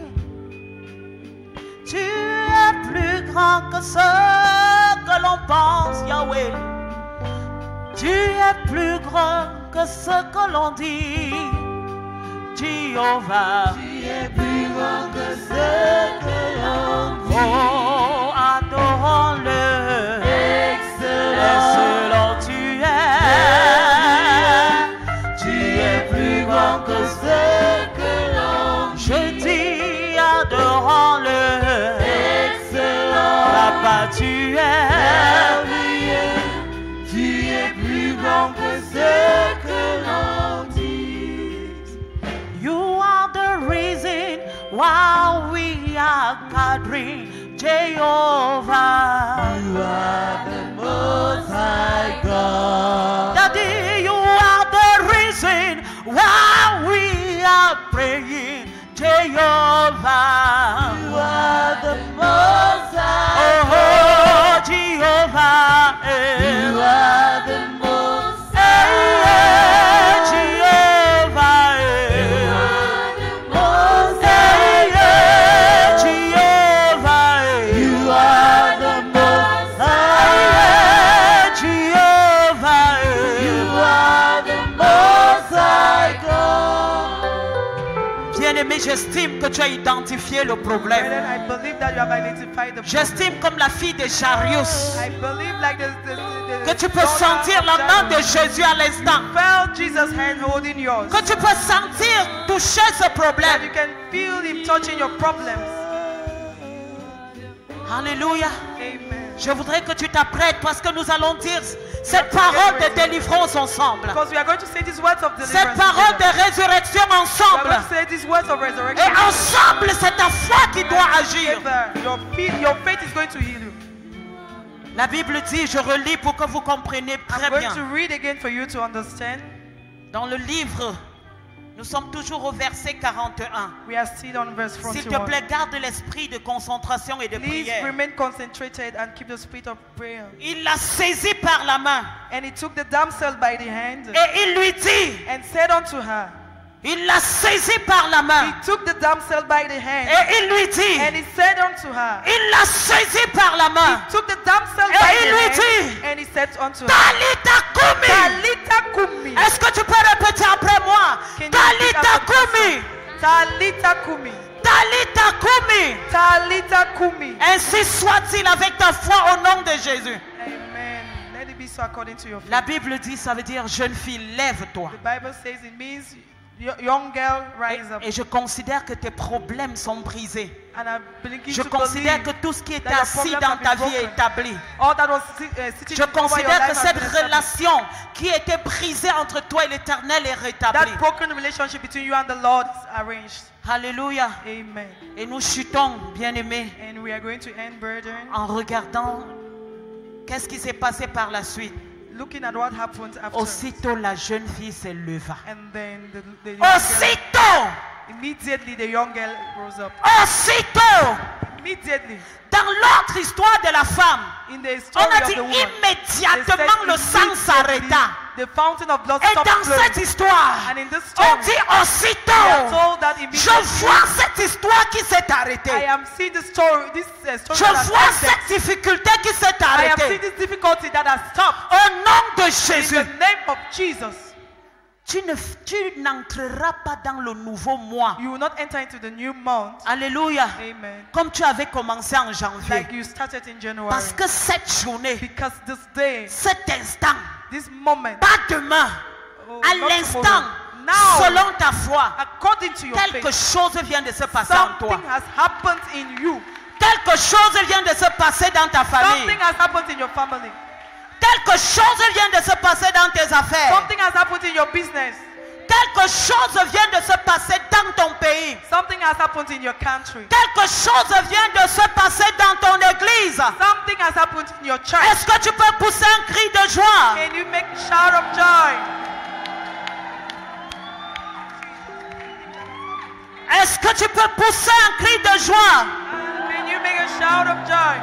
Speaker 1: Tu es plus grand que ce que l'on pense, Yahweh. Tu es plus grand que ce que l'on dit, Jéhovah.
Speaker 3: Tu es plus grand que ce que l'on dit.
Speaker 1: Oh, adorons-le. Excellent tu es.
Speaker 3: Tu es plus grand que ce que l'on dit.
Speaker 1: Je dis, adorons-le.
Speaker 3: Excellent.
Speaker 1: Papa, tu es.
Speaker 3: Merveilleux. Tu es plus grand que ce que l'on dit.
Speaker 1: You are the reason why we are gathering, Jehovah.
Speaker 3: You are the Most High God.
Speaker 1: Daddy, you are the reason why we are praying, Jehovah.
Speaker 3: You are the Most High
Speaker 1: Oh, Jehovah.
Speaker 3: You are the Most
Speaker 1: Jehovah.
Speaker 3: You are the Most
Speaker 1: Jehovah.
Speaker 3: You are the Most High.
Speaker 1: Jehovah.
Speaker 3: You are the Most High God.
Speaker 1: Bien-aimé, j'estime que tu as identifié le problème.
Speaker 2: Brethren, I believe that you have identified the problem.
Speaker 1: J'estime comme la fille de Jarius
Speaker 2: I believe like
Speaker 1: que tu peux sentir la main de Jésus à l'instant.
Speaker 2: felt Jesus' hand holding yours.
Speaker 1: Que tu peux sentir toucher ce
Speaker 2: That
Speaker 1: problème.
Speaker 2: you can feel him touching your problems.
Speaker 1: Alléluia.
Speaker 2: Amen.
Speaker 1: Je voudrais que tu t'apprêtes parce que nous allons dire cette parole de délivrance ensemble.
Speaker 2: Because we are going to say these words of
Speaker 1: Cette
Speaker 2: deliverance.
Speaker 1: parole de
Speaker 2: together.
Speaker 1: résurrection
Speaker 2: We are
Speaker 1: ensemble.
Speaker 2: going to say these words of
Speaker 1: Et
Speaker 2: resurrection.
Speaker 1: ensemble, c'est ta foi qui doit agir.
Speaker 2: Together, your faith is going to heal you.
Speaker 1: La Bible dit, je relis pour que vous compreniez très
Speaker 2: I'm going
Speaker 1: bien.
Speaker 2: to read again for you to understand.
Speaker 1: Dans le livre, nous sommes toujours au verset 41.
Speaker 2: We are still on verse
Speaker 1: S'il te
Speaker 2: 41.
Speaker 1: plaît, garde l'esprit de concentration et de
Speaker 2: Please
Speaker 1: prière.
Speaker 2: remain concentrated and keep the spirit of prayer.
Speaker 1: Il l'a saisi par la main
Speaker 2: And he took the damsel by the hand
Speaker 1: et il lui dit,
Speaker 2: and said unto her,
Speaker 1: il l'a saisi par la
Speaker 2: he
Speaker 1: main
Speaker 2: took the damsel by the hand
Speaker 1: et il lui dit,
Speaker 2: and he said unto her,
Speaker 1: il l'a saisi par la main.
Speaker 2: took the damsel
Speaker 1: Et
Speaker 2: by
Speaker 1: il
Speaker 2: the
Speaker 1: lui
Speaker 2: hand
Speaker 1: dit,
Speaker 2: and he said unto her,
Speaker 1: Talita Kumi.
Speaker 2: Talita Kumi.
Speaker 1: Est-ce que tu peux répéter après moi?
Speaker 2: Can you repeat
Speaker 1: Talita
Speaker 2: after
Speaker 1: Kumi.
Speaker 2: me? Talita Kumi.
Speaker 1: Talita Kumi.
Speaker 2: Talita Kumi.
Speaker 1: Ainsi soit-il avec ta foi au nom de Jésus.
Speaker 2: Amen. Let it be so according to your faith.
Speaker 1: La Bible dit, ça veut dire, jeune fille, lève-toi.
Speaker 2: The Bible says it means young girl rise up.
Speaker 1: Et je considère que tes problèmes sont brisés.
Speaker 2: And I begin
Speaker 1: Je
Speaker 2: to
Speaker 1: considère que
Speaker 2: believe
Speaker 1: tout ce qui était
Speaker 2: that your
Speaker 1: assis
Speaker 2: problems
Speaker 1: dans
Speaker 2: have
Speaker 1: ta
Speaker 2: been
Speaker 1: vie est
Speaker 2: broken.
Speaker 1: établi.
Speaker 2: all that was sitting
Speaker 1: Je
Speaker 2: over your
Speaker 1: considère que
Speaker 2: life has
Speaker 1: cette
Speaker 2: been established.
Speaker 1: relation qui était brisée entre toi et l'Éternel est rétablie.
Speaker 2: That broken relationship between you and the Lord is arranged.
Speaker 1: Alléluia.
Speaker 2: Amen.
Speaker 1: Et nous chutons, bien-aimés,
Speaker 2: And we are going to end, brethren,
Speaker 1: en regardant qu'est-ce qui s'est passé par la suite.
Speaker 2: looking at what happened after.
Speaker 1: Aussitôt, la jeune fille se leva.
Speaker 2: And then the young girl,
Speaker 1: Aussitôt,
Speaker 2: immediately the young girl rose up.
Speaker 1: aussitôt,
Speaker 2: Immediately.
Speaker 1: dans l'autre histoire de la femme,
Speaker 2: In the
Speaker 1: on
Speaker 2: story
Speaker 1: a
Speaker 2: of
Speaker 1: dit
Speaker 2: the woman, they
Speaker 1: immédiatement
Speaker 2: said
Speaker 1: le sang
Speaker 2: immediately
Speaker 1: s'arrêta.
Speaker 2: the fountain of blood
Speaker 1: Et
Speaker 2: stopped
Speaker 1: dans
Speaker 2: flowing.
Speaker 1: cette histoire,
Speaker 2: And in this
Speaker 1: on
Speaker 2: story,
Speaker 1: dit
Speaker 2: we are
Speaker 1: aussitôt,
Speaker 2: told that
Speaker 1: je
Speaker 2: immediately
Speaker 1: vois cette histoire qui s'est
Speaker 2: I
Speaker 1: arrêtée.
Speaker 2: am seeing the story, this story
Speaker 1: Je
Speaker 2: that has
Speaker 1: vois
Speaker 2: ended.
Speaker 1: cette difficulté qui s'est
Speaker 2: I am seeing
Speaker 1: arrêtée.
Speaker 2: this difficulty that has stopped.
Speaker 1: Au nom de
Speaker 2: In
Speaker 1: Jésus,
Speaker 2: the name of Jesus,
Speaker 1: tu n'entreras pas dans le nouveau mois.
Speaker 2: you will not enter into the new month.
Speaker 1: Alléluia.
Speaker 2: Amen.
Speaker 1: Comme tu avais commencé en janvier.
Speaker 2: Like you started in January.
Speaker 1: Parce que cette journée,
Speaker 2: Because this day,
Speaker 1: cet instant,
Speaker 2: this moment,
Speaker 1: pas demain,
Speaker 2: oh,
Speaker 1: à
Speaker 2: not
Speaker 1: l'instant,
Speaker 2: tomorrow, Now,
Speaker 1: selon ta foi,
Speaker 2: according to your
Speaker 1: quelque
Speaker 2: faith,
Speaker 1: chose vient de se passer en toi.
Speaker 2: something has happened in you.
Speaker 1: Quelque chose vient de se passer dans ta famille.
Speaker 2: Something has happened in your family.
Speaker 1: Quelque chose vient de se passer dans tes affaires.
Speaker 2: Something has happened in your business.
Speaker 1: Quelque chose vient de se passer dans ton pays.
Speaker 2: Something has happened in your country.
Speaker 1: Quelque chose vient de se passer dans ton église.
Speaker 2: Something has happened in your church.
Speaker 1: Est-ce que tu peux pousser un cri de joie?
Speaker 2: Can you make a shout of joy?
Speaker 1: Est-ce que tu peux pousser un cri de joie?
Speaker 2: Can you make a shout of joy?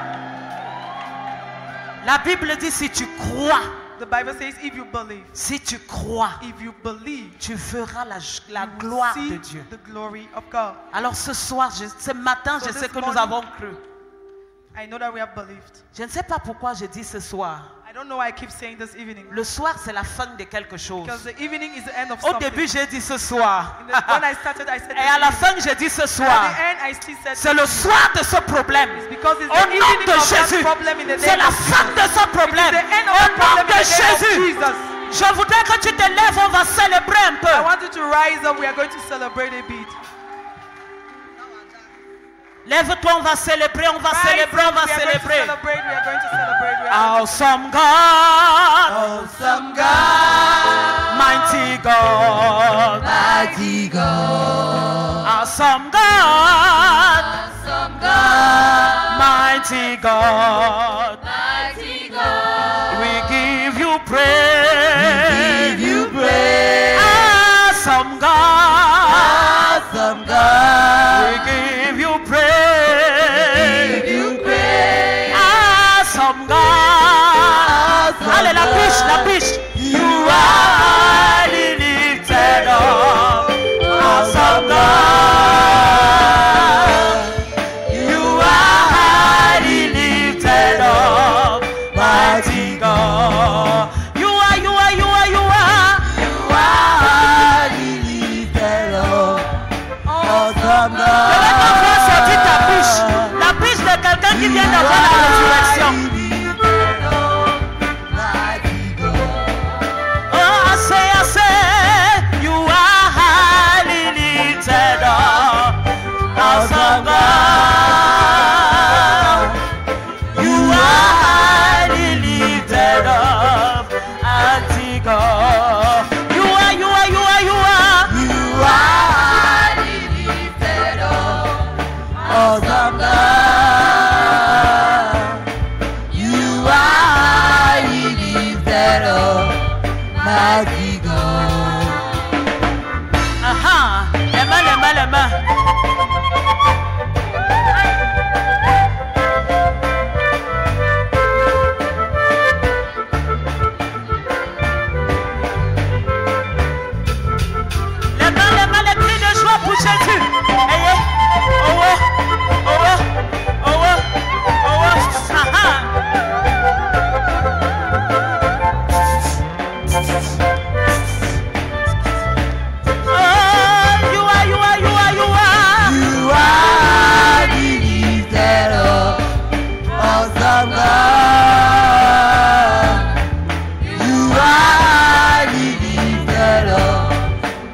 Speaker 1: La Bible dit si tu crois,
Speaker 2: The Bible says if you believe,
Speaker 1: si tu crois,
Speaker 2: if you believe,
Speaker 1: tu verras la
Speaker 2: you will
Speaker 1: gloire
Speaker 2: see
Speaker 1: de Dieu.
Speaker 2: the glory of God.
Speaker 1: Alors ce soir, ce matin,
Speaker 2: So
Speaker 1: je sais
Speaker 2: this
Speaker 1: que nous
Speaker 2: morning-
Speaker 1: avons cru.
Speaker 2: I know that we have believed.
Speaker 1: Je ne sais pas pourquoi je dis ce soir.
Speaker 2: I don't know why I keep saying this evening.
Speaker 1: Le soir, c'est la fin de quelque chose.
Speaker 2: Because the evening is the end of
Speaker 1: Au
Speaker 2: something.
Speaker 1: début, j'ai dit ce soir.
Speaker 2: When I started, I said
Speaker 1: Et à
Speaker 2: this
Speaker 1: la
Speaker 2: evening.
Speaker 1: fin, j'ai dit ce
Speaker 2: At
Speaker 1: soir.
Speaker 2: the end, I still said
Speaker 1: C'est le soir de ce problème.
Speaker 2: because it's
Speaker 1: Au
Speaker 2: the
Speaker 1: nom
Speaker 2: evening
Speaker 1: de
Speaker 2: of that
Speaker 1: Jésus.
Speaker 2: problem in the
Speaker 1: C'est
Speaker 2: name
Speaker 1: la
Speaker 2: of
Speaker 1: fin
Speaker 2: Jesus.
Speaker 1: de ce problème.
Speaker 2: It is the end of
Speaker 1: Au
Speaker 2: that
Speaker 1: nom
Speaker 2: problem
Speaker 1: de
Speaker 2: in the name of
Speaker 1: Jésus.
Speaker 2: Jesus.
Speaker 1: Je voudrais que tu te lèves, on va célébrer un
Speaker 2: I
Speaker 1: peu.
Speaker 2: want you to rise up. We are going to celebrate a bit.
Speaker 1: Lève-toi, on va célébrer, on va
Speaker 2: Rise
Speaker 1: célébrer, on
Speaker 2: up.
Speaker 1: va
Speaker 2: We are going to
Speaker 1: célébrer.
Speaker 2: celebrate. We are going to celebrate. We are
Speaker 1: Awesome God,
Speaker 3: Awesome God,
Speaker 1: mighty God,
Speaker 3: mighty God,
Speaker 1: awesome God,
Speaker 3: awesome God,
Speaker 1: mighty God.
Speaker 3: mighty God.
Speaker 1: We give you praise.
Speaker 3: Give you praise,
Speaker 1: Awesome God.
Speaker 3: awesome God.
Speaker 1: We give you praise.
Speaker 3: Give you praise,
Speaker 1: Awesome God.
Speaker 3: awesome
Speaker 1: Allez, la biche, la
Speaker 3: God.
Speaker 1: biche.
Speaker 3: You
Speaker 1: are highly lifted up. Awesome God. You are highly lifted up. Mighty God. You are, you are, you are, you are.
Speaker 3: You are highly lifted up, awesome
Speaker 1: Je vais
Speaker 3: God.
Speaker 1: t'envoyer sortir ta biche. La biche de quelqu'un qui vient d'avoir la résurrection. Oh, I say, you are highly lifted up. Awesome God. You are highly lifted up. Mighty God. You are, you are, you are, you are.
Speaker 3: Awesome God, you are highly lifted up, mighty God.
Speaker 1: Aha. Les mains, les mains, les mains. Les mains, les cris de joie pour Jésus. Hey, hey. Oh, oh, oh, oh, oh, oh, oh. Aha. Oh, you are, you are, you are, you are.
Speaker 3: You are highly lifted up, awesome God. You are highly lifted up,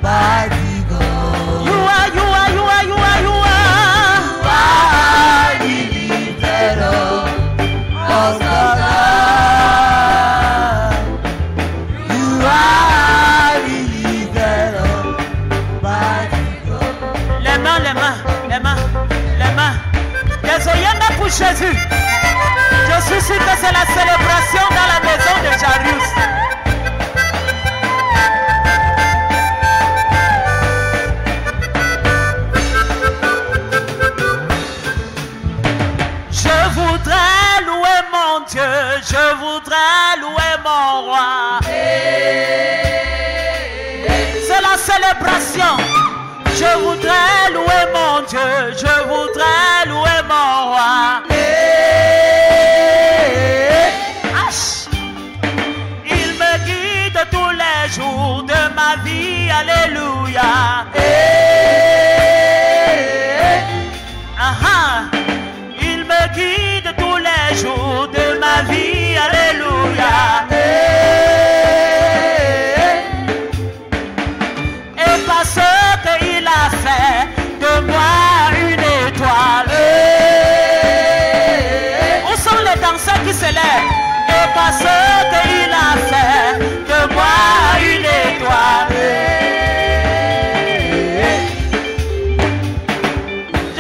Speaker 3: mighty God.
Speaker 1: You are, you are, you are, you are, you are.
Speaker 3: You are highly lifted up, awesome God. You are highly lifted up, mighty God.
Speaker 1: Les mains, les mains, les mains, les mains. Les oyens pour Jésus. Je suis sûr que c'est la célébration dans la maison de Jarius. Je voudrais louer mon Dieu, je voudrais louer mon roi. C'est la célébration. Je voudrais louer mon Dieu, je voudrais louer mon roi. Ach. Il me guide tous les jours de ma vie, alléluia. Aha. Il me guide tous les jours de ma vie, alléluia. Et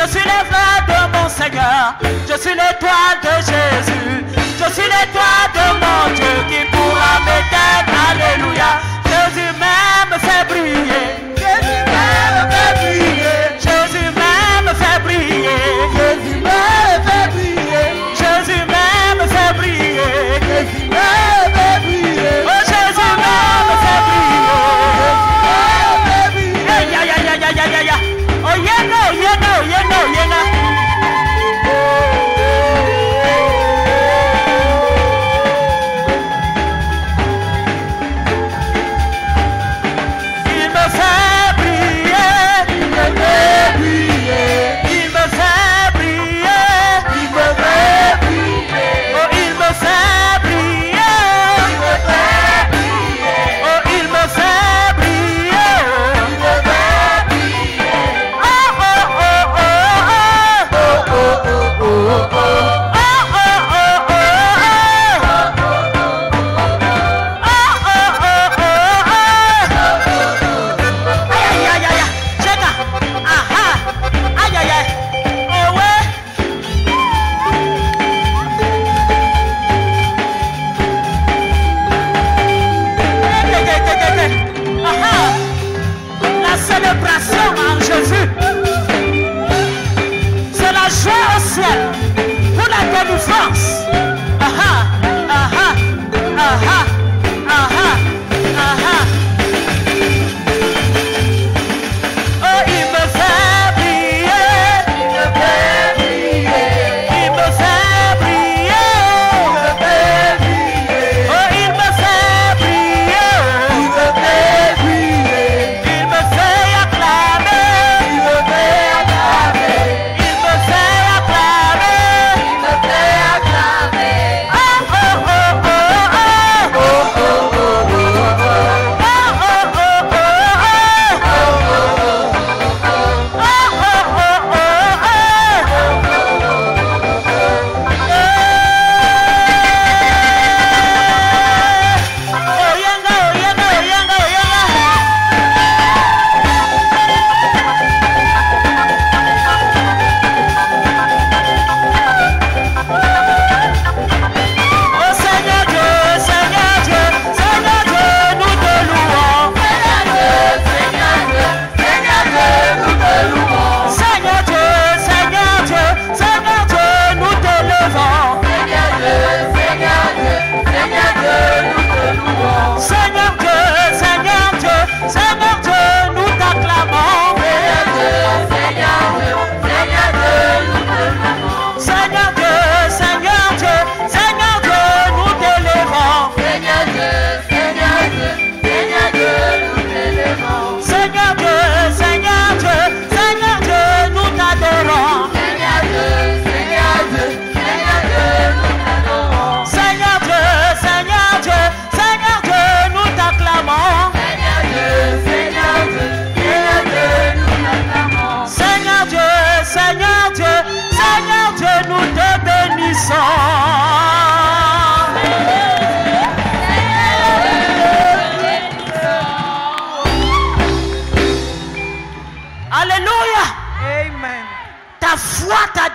Speaker 1: Je suis l'étoile de mon Seigneur. Je suis l'étoile de Jésus. Je suis l'étoile de mon Dieu qui pourra m'éteindre. Alléluia. Jésus même fait briller. Jésus même fait briller. Jésus même fait briller. Jésus même fait briller. Jésus même fait briller. Jésus même fait briller. Oh Jésus même fait briller. Ya ya ya ya ya ya ya. Oh yena yena yena yena.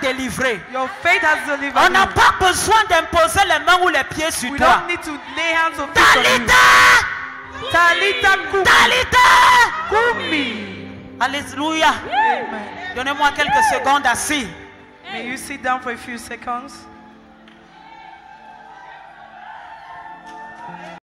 Speaker 2: Délivré. Your faith has delivered.
Speaker 1: On n'a pas besoin d'imposer les mains ou les pieds sur
Speaker 2: We
Speaker 1: toi.
Speaker 2: don't need to lay hands on you.
Speaker 1: Talita,
Speaker 2: Kumi.
Speaker 1: Talita,
Speaker 2: Kumi.
Speaker 1: Alléluia. Donnez-moi quelques secondes assis.
Speaker 2: May you sit down for a few seconds.